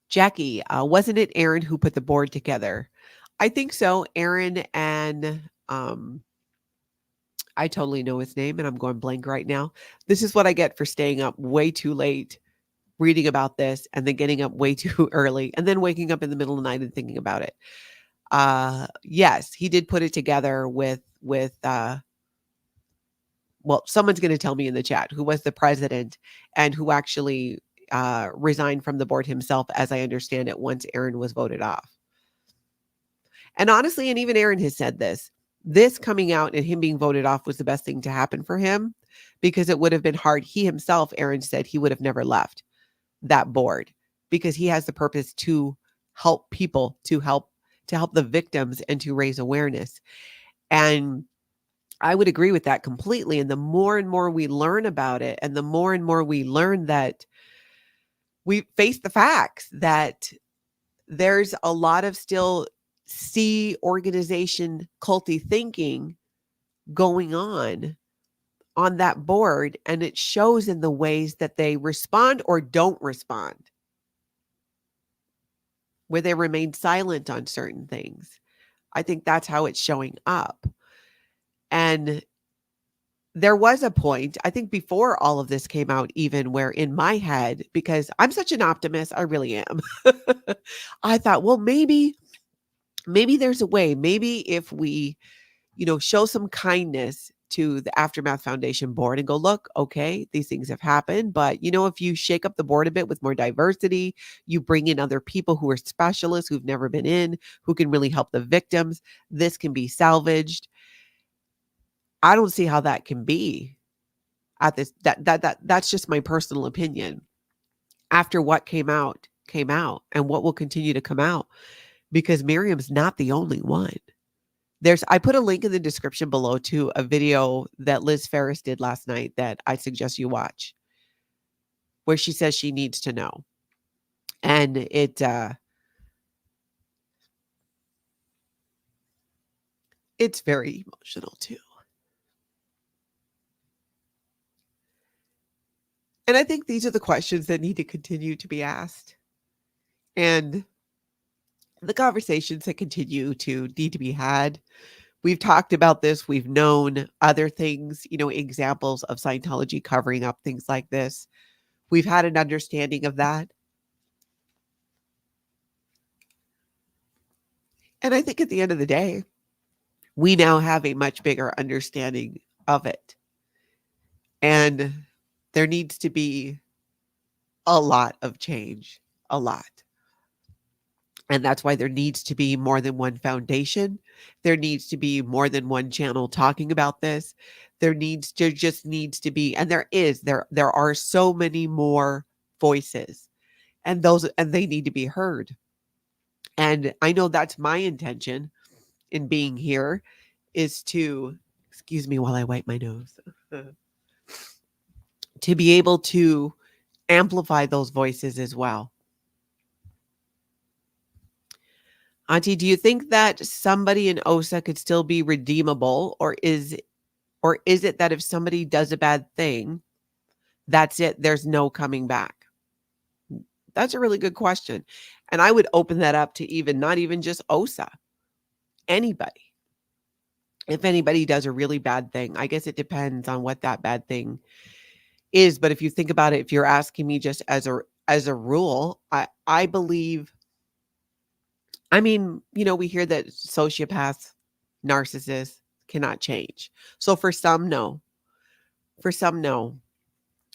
Jackie, wasn't it Aaron who put the board together? I think so. Aaron and I totally know his name and I'm going blank right now. This is what I get for staying up way too late reading about this, and then getting up way too early, and then waking up in the middle of the night and thinking about it. Yes, he did put it together with well, someone's going to tell me in the chat who was the president and who actually resigned from the board himself, as I understand it, once Aaron was voted off. And honestly, and even Aaron has said this coming out and him being voted off was the best thing to happen for him, because it would have been hard. He himself, Aaron said, he would have never left that board, because he has the purpose to help people, to help the victims, and to raise awareness. And I would agree with that completely. And the more and more we learn about it, and the more and more we learn that we face the facts that there's a lot of still C organization culty thinking going on that board, and it shows in the ways that they respond or don't respond, where they remain silent on certain things. I think that's how it's showing up. And there was a point, I think before all of this came out, even, where in my head, because I'm such an optimist, I really am, I thought, well, maybe there's a way. Maybe if we, show some kindness to the Aftermath Foundation board and go, look, okay, these things have happened, but if you shake up the board a bit with more diversity, you bring in other people who are specialists, who've never been in, who can really help the victims, this can be salvaged. I don't see how that can be at this. That's just my personal opinion. After what came out, and what will continue to come out, because Mirriam's not the only one. I put a link in the description below to a video that Liz Ferris did last night that I suggest you watch, where she says she needs to know. And it's very emotional too. And I think these are the questions that need to continue to be asked, and the conversations that continue to need to be had. We've talked about this. We've known other things, examples of Scientology covering up things like this. We've had an understanding of that. And I think at the end of the day, we now have a much bigger understanding of it. And there needs to be a lot of change, a lot. And that's why there needs to be more than one foundation. There needs to be more than one channel talking about this. There just needs to be, and there are so many more voices, and they need to be heard. And I know that's my intention in being here, is to, excuse me while I wipe my nose, to be able to amplify those voices as well. Auntie, do you think that somebody in OSA could still be redeemable, or is it that if somebody does a bad thing, that's it, there's no coming back? That's a really good question. And I would open that up to not even just OSA, anybody. If anybody does a really bad thing, I guess it depends on what that bad thing is. But if you think about it, if you're asking me just as a rule, I believe, I mean, we hear that sociopaths, narcissists cannot change. So for some, no. For some, no.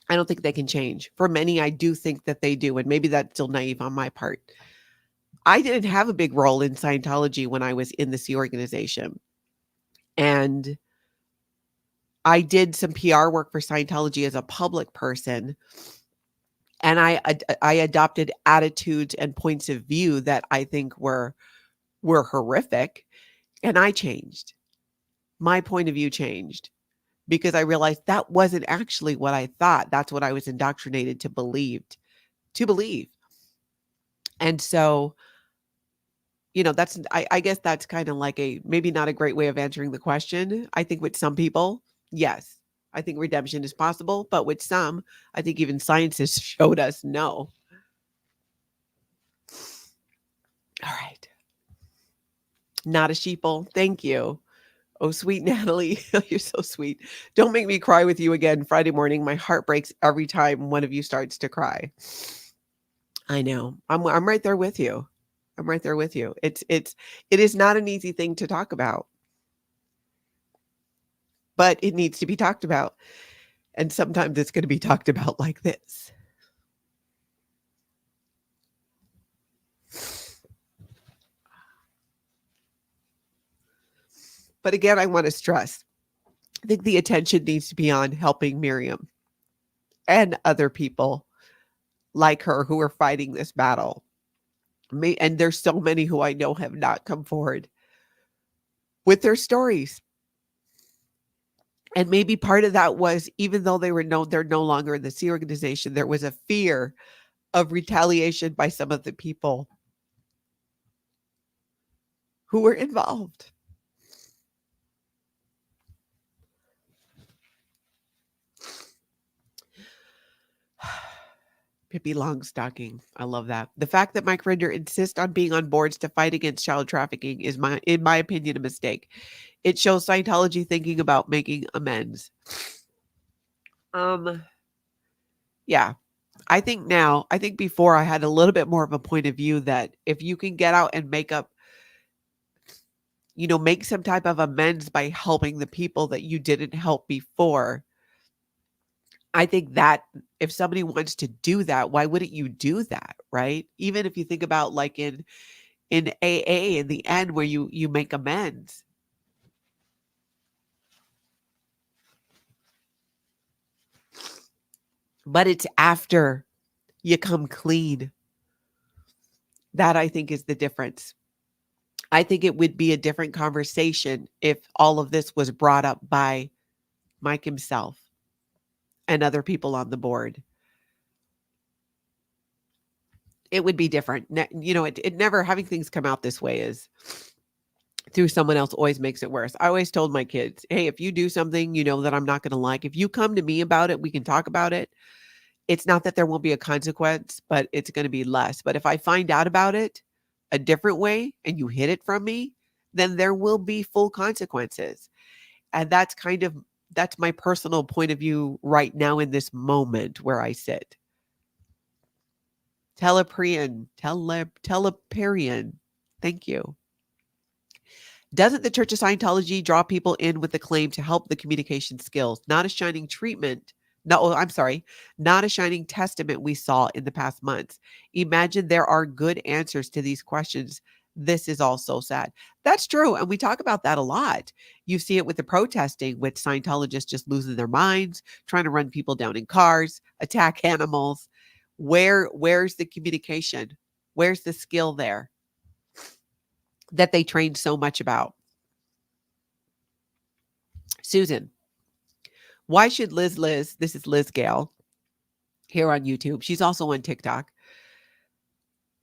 I don't think they can change. For many, I do think that they do. And maybe that's still naive on my part. I didn't have a big role in Scientology when I was in the Sea organization. And I did some PR work for Scientology as a public person. And I adopted attitudes and points of view that I think were horrific. And I changed. My point of view changed because I realized that wasn't actually what I thought. That's what I was indoctrinated to believe. And so, I guess that's kind of like maybe not a great way of answering the question. I think with some people, yes, I think redemption is possible. But with some, I think even science has showed us no. All right. Not a sheeple. Thank you. Oh, sweet Natalie. You're so sweet. Don't make me cry with you again Friday morning. My heart breaks every time one of you starts to cry. I know. I'm right there with you. I'm right there with you. It is not an easy thing to talk about. But it needs to be talked about. And sometimes it's going to be talked about like this. But again, I want to stress, I think the attention needs to be on helping Mirriam and other people like her who are fighting this battle. And there's so many who I know have not come forward with their stories. And maybe part of that was, even though they're no longer in the Sea organization, there was a fear of retaliation by some of the people who were involved. Pippi Longstocking. I love that. The fact that Mike Rinder insists on being on boards to fight against child trafficking is, in my opinion, a mistake. It shows Scientology thinking about making amends. Yeah. I think before I had a little bit more of a point of view that if you can get out and make some type of amends by helping the people that you didn't help before, I think that if somebody wants to do that, why wouldn't you do that, right? Even if you think about like in AA in the end where you make amends. But it's after you come clean. That I think is the difference. I think it would be a different conversation if all of this was brought up by Mike himself and other people on the board. It would be different. It never, having things come out this way is through someone else always makes it worse. I always told my kids, hey, if you do something, that I'm not going to like, if you come to me about it, we can talk about it. It's not that there won't be a consequence, but it's going to be less. But if I find out about it a different way and you hid it from me, then there will be full consequences. And that's my personal point of view right now in this moment where I sit. Telaparian. Thank you. Doesn't the Church of Scientology draw people in with the claim to help the communication skills? Not a shining treatment. No, oh, I'm sorry. Not a shining testament we saw in the past months. Imagine there are good answers to these questions. This is all so sad. That's true. And we talk about that a lot. You see it with the protesting, with Scientologists just losing their minds, trying to run people down in cars, attack animals. Where's the communication? Where's the skill there that they trained so much about? Susan, why should Liz, this is Liz Gale here on YouTube. She's also on TikTok.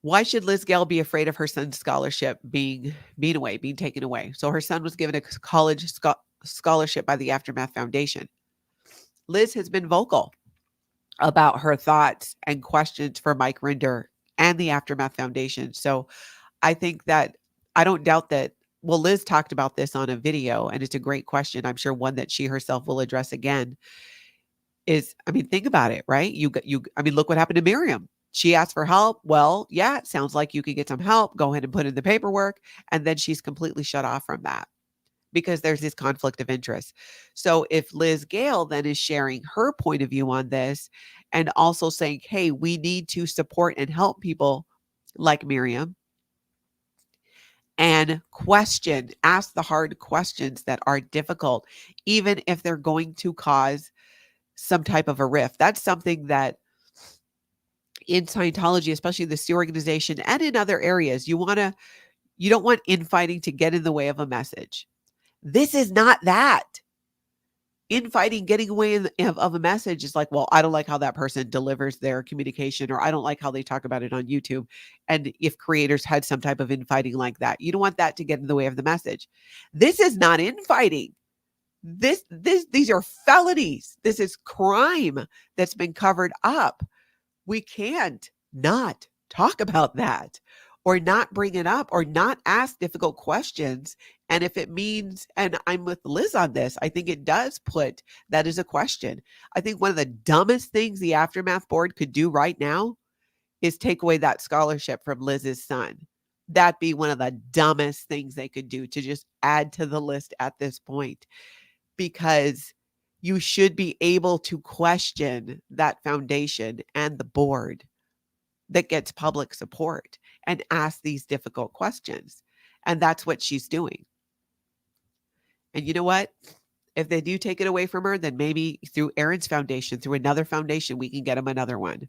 Why should Liz Gale be afraid of her son's scholarship being taken away? So her son was given a college scholarship by the Aftermath Foundation. Liz has been vocal about her thoughts and questions for Mike Rinder and the Aftermath Foundation. So I think that, I don't doubt that, well, Liz talked about this on a video, and it's a great question. I'm sure one that she herself will address again is, I mean, think about it, right? I mean, look what happened to Mirriam. She asked for help. Well, yeah, it sounds like you could get some help. Go ahead and put in the paperwork. And then she's completely shut off from that because there's this conflict of interest. So if Liz Gale then is sharing her point of view on this and also saying, hey, we need to support and help people like Mirriam, and ask the hard questions that are difficult, even if they're going to cause some type of a rift. That's something that in Scientology, especially the SEAL organization and in other areas, you don't want infighting to get in the way of a message. This is not that. Infighting, getting away of a message is like, well, I don't like how that person delivers their communication, or I don't like how they talk about it on YouTube. And if creators had some type of infighting like that, you don't want that to get in the way of the message. This is not infighting. These are felonies. This is crime that's been covered up. We can't not talk about that, or not bring it up, or not ask difficult questions. And if it means, and I'm with Liz on this, I think it does put that as a question. I think one of the dumbest things the Aftermath board could do right now is take away that scholarship from Liz's son. That'd be one of the dumbest things they could do, to just add to the list at this point, because you should be able to question that foundation and the board that gets public support and ask these difficult questions. And that's what she's doing. And you know what? If they do take it away from her, then maybe through Aaron's foundation, through another foundation, we can get him another one.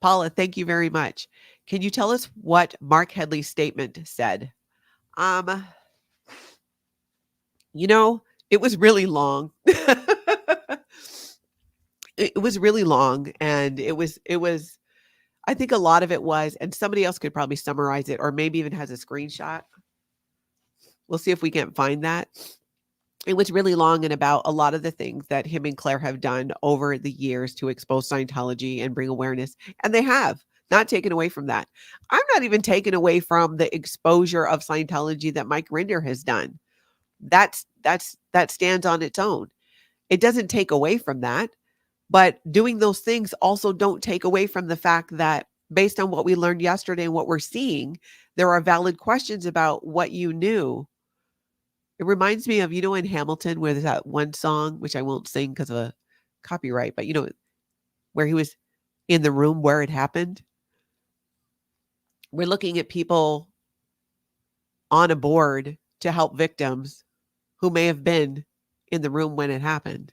Paula, thank you very much. Can you tell us what Mark Headley's statement said? It was really long. It was really long, and it was, I think a lot of it was, and somebody else could probably summarize it, or maybe even has a screenshot. We'll see if we can't find that. It was really long and about a lot of the things that him and Claire have done over the years to expose Scientology and bring awareness. And they have not taken away from that. I'm not even taken away from the exposure of Scientology that Mike Rinder has done. That stands on its own. It doesn't take away from that. But doing those things also don't take away from the fact that, based on what we learned yesterday and what we're seeing, there are valid questions about what you knew. It reminds me of, in Hamilton, where there's that one song, which I won't sing because of a copyright, but where he was in the room where it happened. We're looking at people on a board to help victims who may have been in the room when it happened.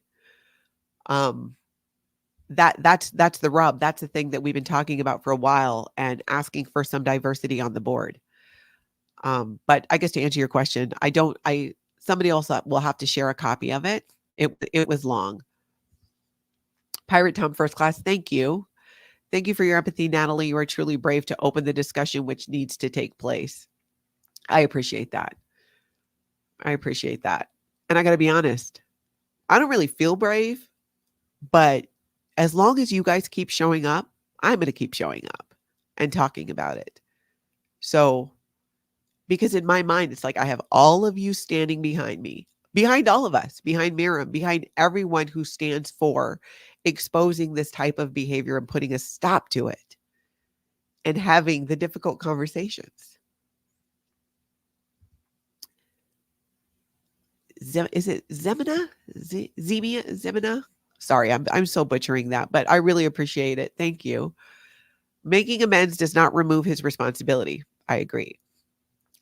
That's the rub. That's the thing that we've been talking about for a while, and asking for some diversity on the board. But I guess to answer your question, somebody else will have to share a copy of it. It was long. Pirate Tom First Class, thank you. Thank you for your empathy, Natalie. You are truly brave to open the discussion which needs to take place. I appreciate that. And I got to be honest, I don't really feel brave, but as long as you guys keep showing up, I'm going to keep showing up and talking about it. So, because in my mind, it's like I have all of you standing behind me, behind all of us, behind Mirriam, behind everyone who stands for exposing this type of behavior and putting a stop to it and having the difficult conversations. Is it Zemina? Zemina? Sorry, I'm so butchering that, but I really appreciate it. Thank you. Making amends does not remove his responsibility. I agree.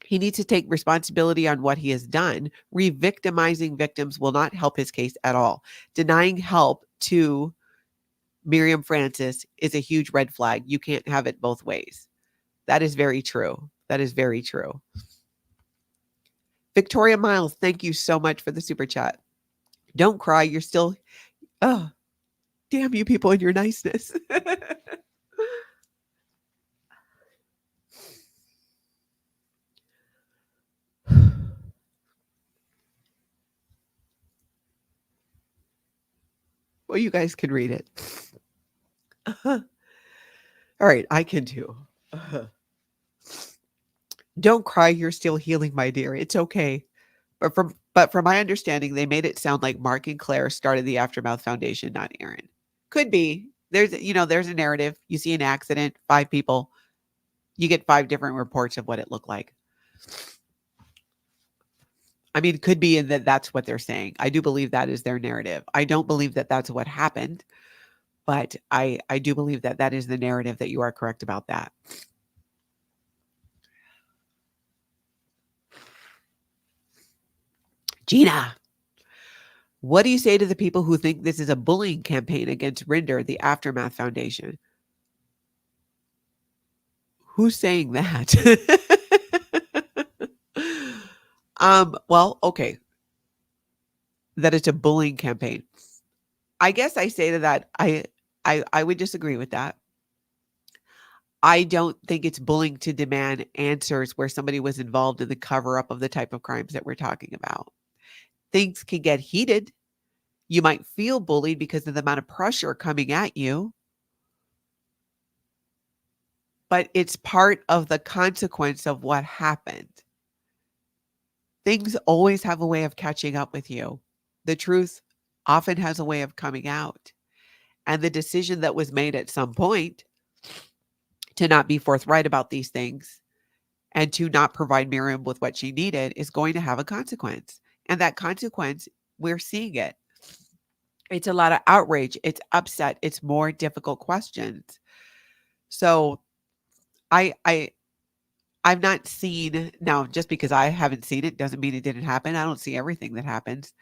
He needs to take responsibility on what he has done. Re-victimizing victims will not help his case at all. Denying help to Mirriam Francis is a huge red flag. You can't have it both ways. That is very true. That is very true. Victoria Miles, thank you so much for the super chat. Don't cry. You're still, oh, damn you people and your niceness. Well, you guys can read it. All right, I can too. Don't cry. You're still healing, my dear. It's okay. But from my understanding, they made it sound like Mark and Claire started the Aftermath Foundation, not Aaron. Could be. There's a narrative. You see an accident, 5 people. You get 5 different reports of what it looked like. I mean, it could be in that that's what they're saying. I do believe that is their narrative. I don't believe that that's what happened, but I do believe that that is the narrative, that you are correct about that. Gina, what do you say to the people who think this is a bullying campaign against Rinder, the Aftermath Foundation? Who's saying that? Well, okay. That it's a bullying campaign. I guess I say to that, I would disagree with that. I don't think it's bullying to demand answers where somebody was involved in the cover up of the type of crimes that we're talking about. Things can get heated. You might feel bullied because of the amount of pressure coming at you. But it's part of the consequence of what happened. Things always have a way of catching up with you. The truth often has a way of coming out. And the decision that was made at some point to not be forthright about these things and to not provide Mirriam with what she needed is going to have a consequence. And that consequence, we're seeing it. It's a lot of outrage. It's upset. It's more difficult questions. So I've not seen, now just because I haven't seen it doesn't mean it didn't happen. I don't see everything that happens.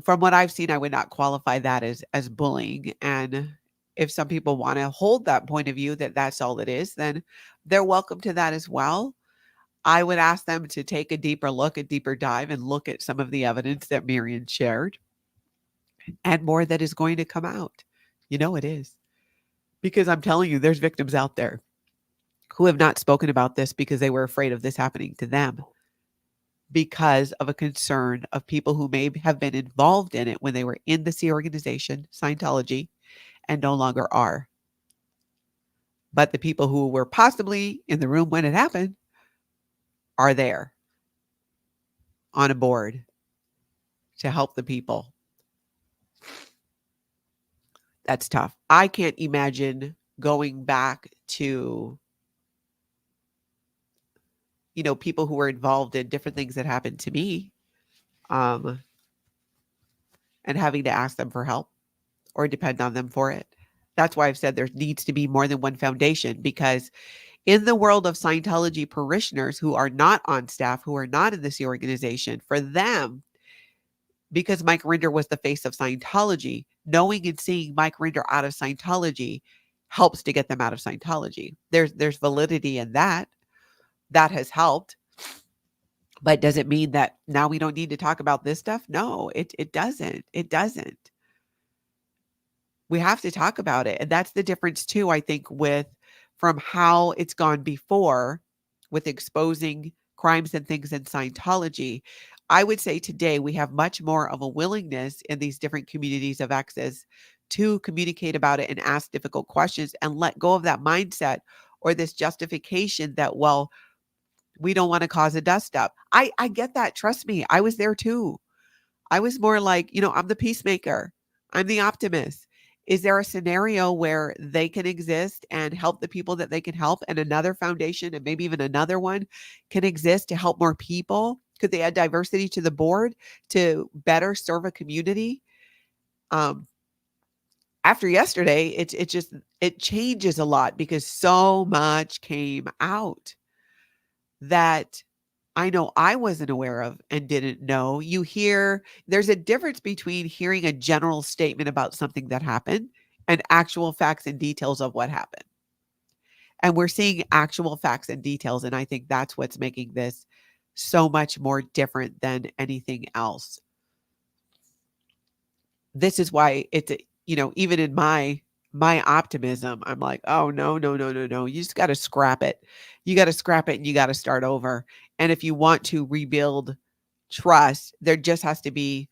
From what I've seen, I would not qualify that as bullying. And if some people want to hold that point of view that that's all it is, then they're welcome to that as well. I would ask them to take a deeper look, a deeper dive, and look at some of the evidence that Mirriam shared, and more that is going to come out. You know it is. Because I'm telling you, there's victims out there who have not spoken about this because they were afraid of this happening to them, because of a concern of people who may have been involved in it when they were in the C organization, Scientology, and no longer are. But the people who were possibly in the room when it happened are there on a board to help the people. That's tough. I can't imagine going back to, people who were involved in different things that happened to me, and having to ask them for help or depend on them for it. That's why I've said there needs to be more than one foundation, because in the world of Scientology parishioners who are not on staff, who are not in this organization, for them, because Mike Rinder was the face of Scientology, knowing and seeing Mike Rinder out of Scientology helps to get them out of Scientology. There's validity in that. That has helped. But does it mean that now we don't need to talk about this stuff? No, it doesn't. It doesn't. We have to talk about it. And that's the difference too, I think, from how it's gone before with exposing crimes and things in Scientology. I would say today we have much more of a willingness in these different communities of access to communicate about it and ask difficult questions and let go of that mindset or this justification that, well, we don't want to cause a dust up. I get that. Trust me. I was there too. I was more like, I'm the peacemaker. I'm the optimist. Is there a scenario where they can exist and help the people that they can help, and another foundation and maybe even another one can exist to help more people? Could they add diversity to the board to better serve a community? After yesterday, it changes a lot because so much came out that I know I wasn't aware of and didn't know. There's a difference between hearing a general statement about something that happened and actual facts and details of what happened. And we're seeing actual facts and details. And I think that's what's making this so much more different than anything else. This is why even in my optimism, I'm like, oh, no, no, no, no, no. You just got to scrap it. You got to scrap it and you got to start over. And if you want to rebuild trust, there just has to be,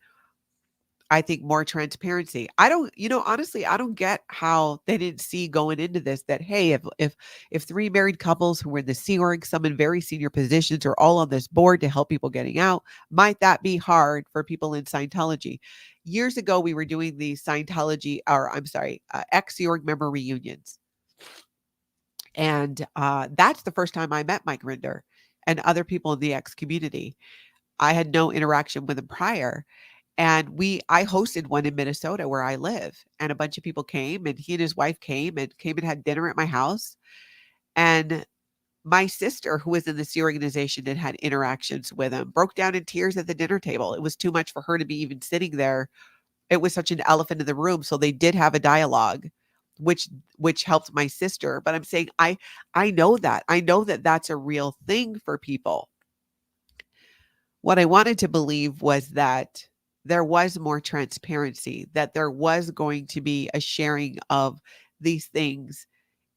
I think, more transparency. Honestly, I don't get how they didn't see going into this that, hey, if three married couples who were in the Sea Org, some in very senior positions, are all on this board to help people getting out, might that be hard for people in Scientology? Years ago, we were doing the Scientology, or I'm sorry, ex-Sea Org member reunions. And that's the first time I met Mike Rinder and other people in the ex community. I had no interaction with him prior. And I hosted one in Minnesota where I live, and a bunch of people came, and he and his wife came and had dinner at my house. And my sister, who was in the Sea organization and had interactions with him, broke down in tears at the dinner table. It was too much for her to be even sitting there. It was such an elephant in the room. So they did have a dialogue, which helped my sister. But I'm saying, I know that. I know that that's a real thing for people. What I wanted to believe was that there was more transparency, that there was going to be a sharing of these things,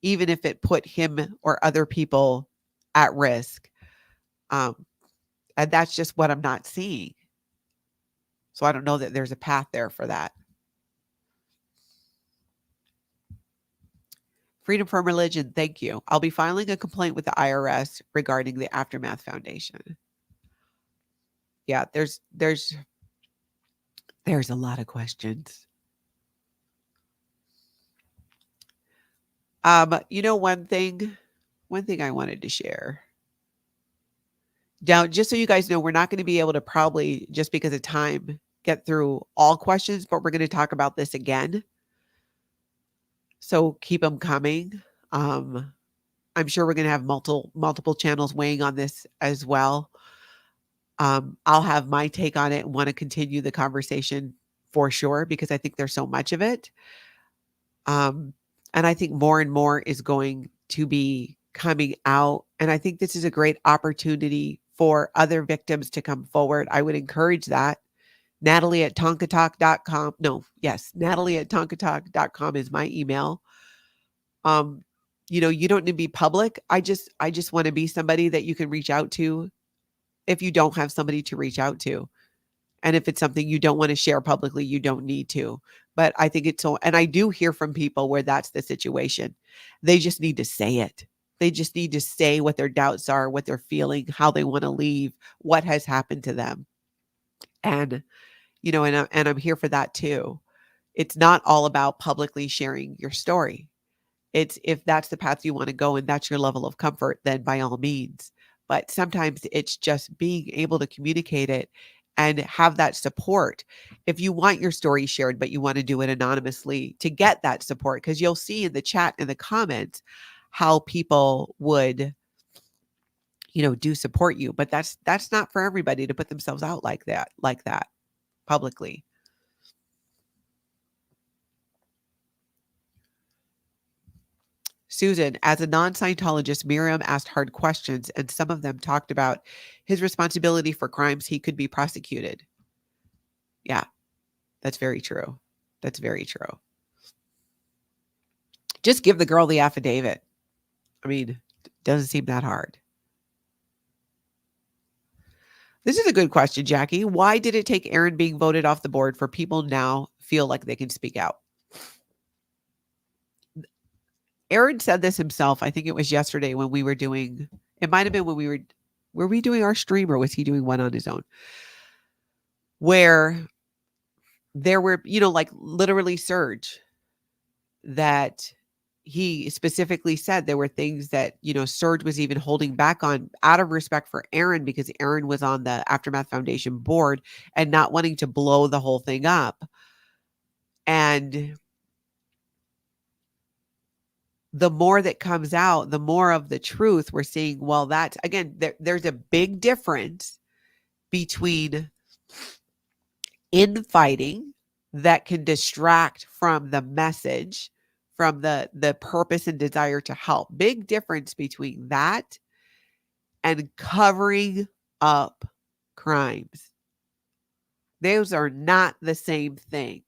even if it put him or other people at risk. And that's just what I'm not seeing. So I don't know that there's a path there for that. Freedom from religion. Thank you. I'll be filing a complaint with the IRS regarding the Aftermath Foundation. Yeah, there's a lot of questions. One thing I wanted to share. Now, just so you guys know, we're not going to be able to probably, just because of time, get through all questions, but we're going to talk about this again. So keep them coming. I'm sure we're going to have multiple channels weighing on this as well. I'll have my take on it and want to continue the conversation for sure, because I think there's so much of it. And I think more and more is going to be coming out. And I think this is a great opportunity for other victims to come forward. I would encourage that. NATALIE@tonkatalk.com. No, yes, NATALIE@tonkatalk.com is my email. You don't need to be public. I just want to be somebody that you can reach out to if you don't have somebody to reach out to. And if it's something you don't want to share publicly, you don't need to. But I think it's so, and I do hear from people where that's the situation. They just need to say it. They just need to say what their doubts are, what they're feeling, how they want to leave, what has happened to them. And, and I'm here for that too. It's not all about publicly sharing your story. It's, if that's the path you want to go and that's your level of comfort, then by all means. But sometimes it's just being able to communicate it and have that support. If you want your story shared, but you want to do it anonymously to get that support, because you'll see in the chat and the comments how people would, do support you. But that's not for everybody to put themselves out like that publicly. Susan, as a non-Scientologist, Mirriam asked hard questions, and some of them talked about his responsibility for crimes he could be prosecuted. Yeah, that's very true. That's very true. Just give the girl the affidavit. I mean, it doesn't seem that hard. This is a good question, Jackie. Why did it take Aaron being voted off the board for people now feel like they can speak out? Aaron said this himself. I think it was yesterday when we were doing, it might have been when were we doing our stream, or was he doing one on his own? Where there were, like literally Surge, that he specifically said there were things that, Serge was even holding back on out of respect for Aaron, because Aaron was on the Aftermath Foundation board and not wanting to blow the whole thing up. And the more that comes out, the more of the truth we're seeing. Well, that's, again, there's a big difference between infighting that can distract from the message, from the purpose and desire to help. Big difference between that and covering up crimes. Those are not the same thing.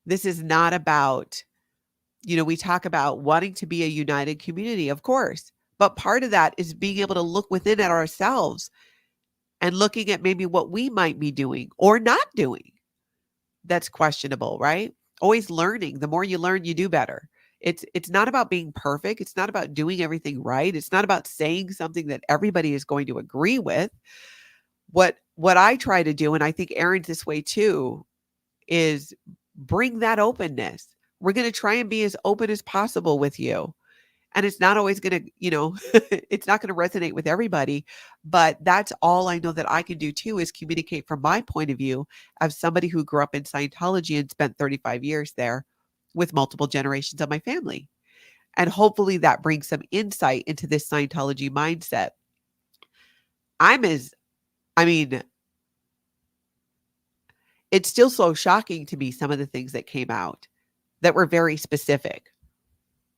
This is not about, we talk about wanting to be a united community, of course, but part of that is being able to look within at ourselves and looking at maybe what we might be doing or not doing that's questionable, right? Always learning. The more you learn, you do better. It's not about being perfect. It's not about doing everything right. It's not about saying something that everybody is going to agree with. What I try to do, and I think Aaron's this way too, is bring that openness. We're going to try and be as open as possible with you. And it's not always going to, it's not going to resonate with everybody, but that's all I know that I can do too, is communicate from my point of view as somebody who grew up in Scientology and spent 35 years there with multiple generations of my family. And hopefully that brings some insight into this Scientology mindset. It's still so shocking to me, some of the things that came out that were very specific,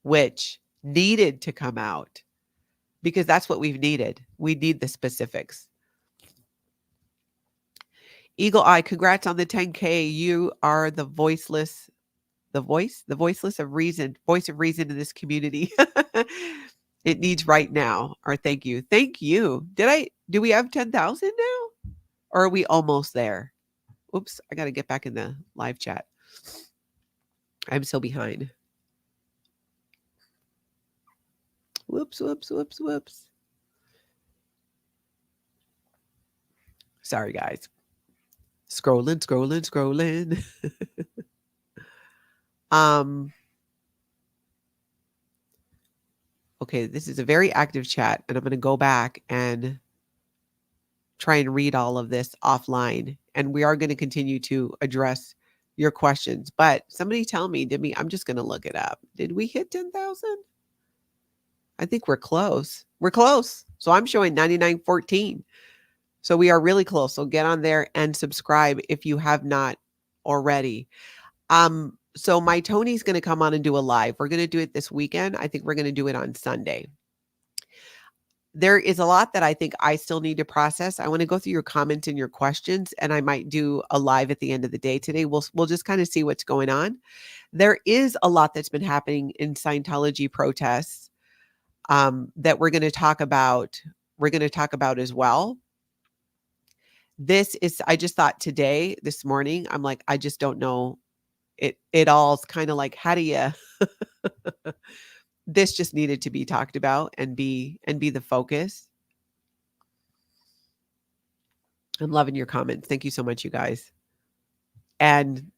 which needed to come out, because that's what we've needed. We need the specifics. Eagle Eye, congrats on the 10K. You are the voiceless of reason, voice of reason in this community. It needs right now. Or thank you. Thank you. Do we have 10,000 now? Or are we almost there? Oops, I got to get back in the live chat. I'm so behind. Whoops. Sorry, guys. Scrolling. Okay, this is a very active chat, and I'm going to go back and try and read all of this offline. And we are going to continue to address your questions. But somebody tell me, I'm just going to look it up. Did we hit 10,000? I think we're close. So I'm showing 9914. So we are really close. So get on there and subscribe if you have not already. So my Tony's going to come on and do a live. We're going to do it this weekend. I think we're going to do it on Sunday. There is a lot that I think I still need to process. I want to go through your comments and your questions, and I might do a live at the end of the day today. We'll just kind of see what's going on. There is a lot that's been happening in Scientology protests that we're going to talk about. We're going to talk about as well. I just thought this morning, I'm like, I just don't know. It all's kind of like, how do you, this just needed to be talked about and be the focus. I'm loving your comments. Thank you so much, you guys. And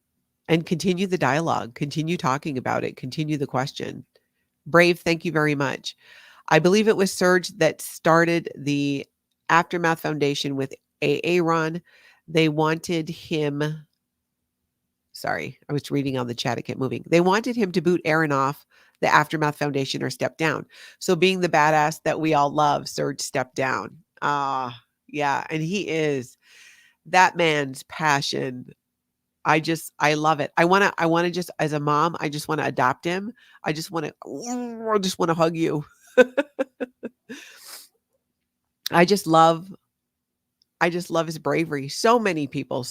continue the dialogue, continue talking about it, continue the question. Brave, thank you very much. I believe it was Serge that started the Aftermath Foundation with Aaron. They wanted him. Sorry, I was reading on the chat. It kept moving. They wanted him to boot Aaron off the Aftermath Foundation or step down. So being the badass that we all love, Serge stepped down. Yeah. And he is that man's passion. I love it. I want to just, as a mom, I just want to adopt him. I just want to hug you. I just love his bravery. So many people,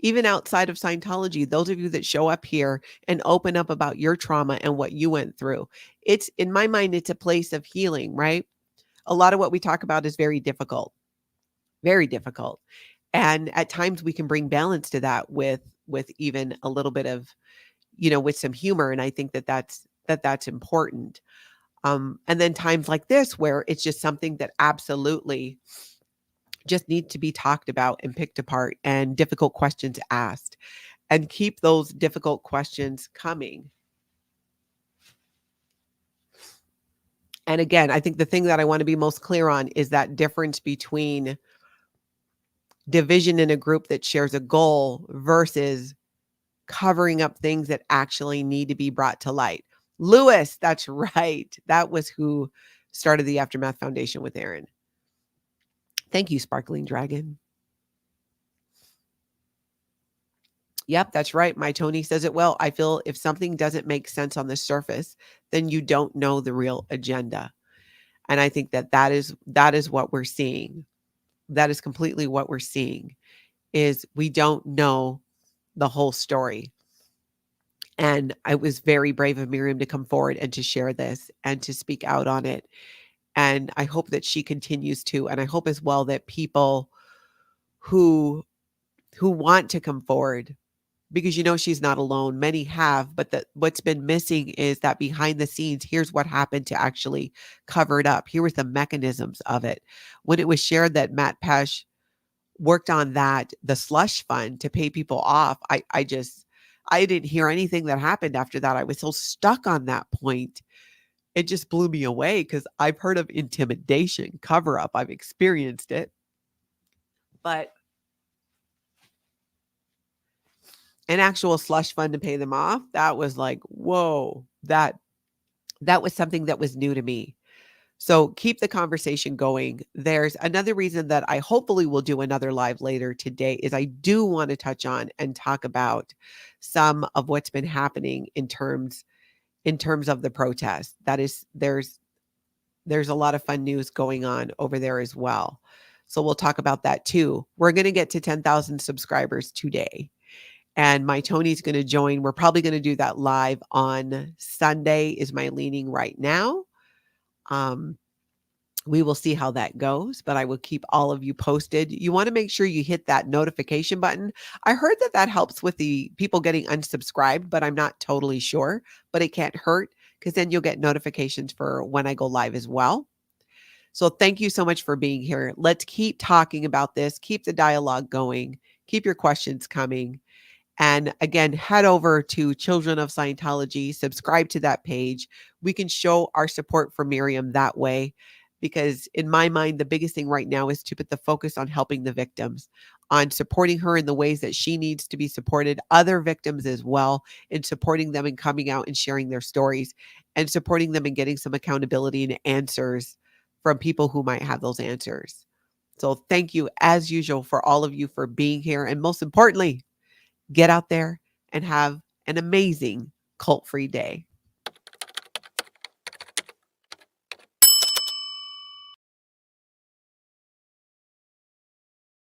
even outside of Scientology, those of you that show up here and open up about your trauma and what you went through. It's, in my mind, it's a place of healing, right? A lot of what we talk about is very difficult. And at times we can bring balance to that with even a little bit of, with some humor. And I think that's important. And then times like this, where it's just something that absolutely just need to be talked about and picked apart, and difficult questions asked, and keep those difficult questions coming. And again, I think the thing that I want to be most clear on is that difference between division in a group that shares a goal versus covering up things that actually need to be brought to light. Lewis, that's right. That was who started the Aftermath Foundation with Aaron. Thank you, Sparkling Dragon. Yep, that's right. My Tony says it well. I feel if something doesn't make sense on the surface, then you don't know the real agenda. And I think that is what we're seeing. That is completely what we're seeing, is we don't know the whole story. And I was very brave of Mirriam to come forward and to share this and to speak out on it. And I hope that she continues to, and I hope as well that people who want to come forward, because she's not alone. Many have, but what's been missing is that behind the scenes, here's what happened to actually cover it up. Here was the mechanisms of it. When it was shared that Matt Pesh worked on the slush fund to pay people off, I didn't hear anything that happened after that. I was so stuck on that point. It just blew me away because I've heard of intimidation, cover up. I've experienced it. But an actual slush fund to pay them off, that was like, whoa, that was something that was new to me. So keep the conversation going. There's another reason that I hopefully will do another live later today is I do want to touch on and talk about some of what's been happening in terms of the protest. That is, there's a lot of fun news going on over there as well. So we'll talk about that too. We're going to get to 10,000 subscribers today. And my Tony's going to join. We're probably going to do that live on Sunday is my leaning right now. We will see how that goes, but I will keep all of you posted. You want to make sure you hit that notification button. I heard that helps with the people getting unsubscribed, but I'm not totally sure, but it can't hurt because then you'll get notifications for when I go live as well. So thank you so much for being here. Let's keep talking about this. Keep the dialogue going. Keep your questions coming. And again, head over to Children of Scientology, subscribe to that page. We can show our support for Mirriam that way, because in my mind, the biggest thing right now is to put the focus on helping the victims, on supporting her in the ways that she needs to be supported, other victims as well, and supporting them and coming out and sharing their stories and supporting them and getting some accountability and answers from people who might have those answers. So thank you as usual for all of you for being here. And most importantly, get out there and have an amazing cult-free day.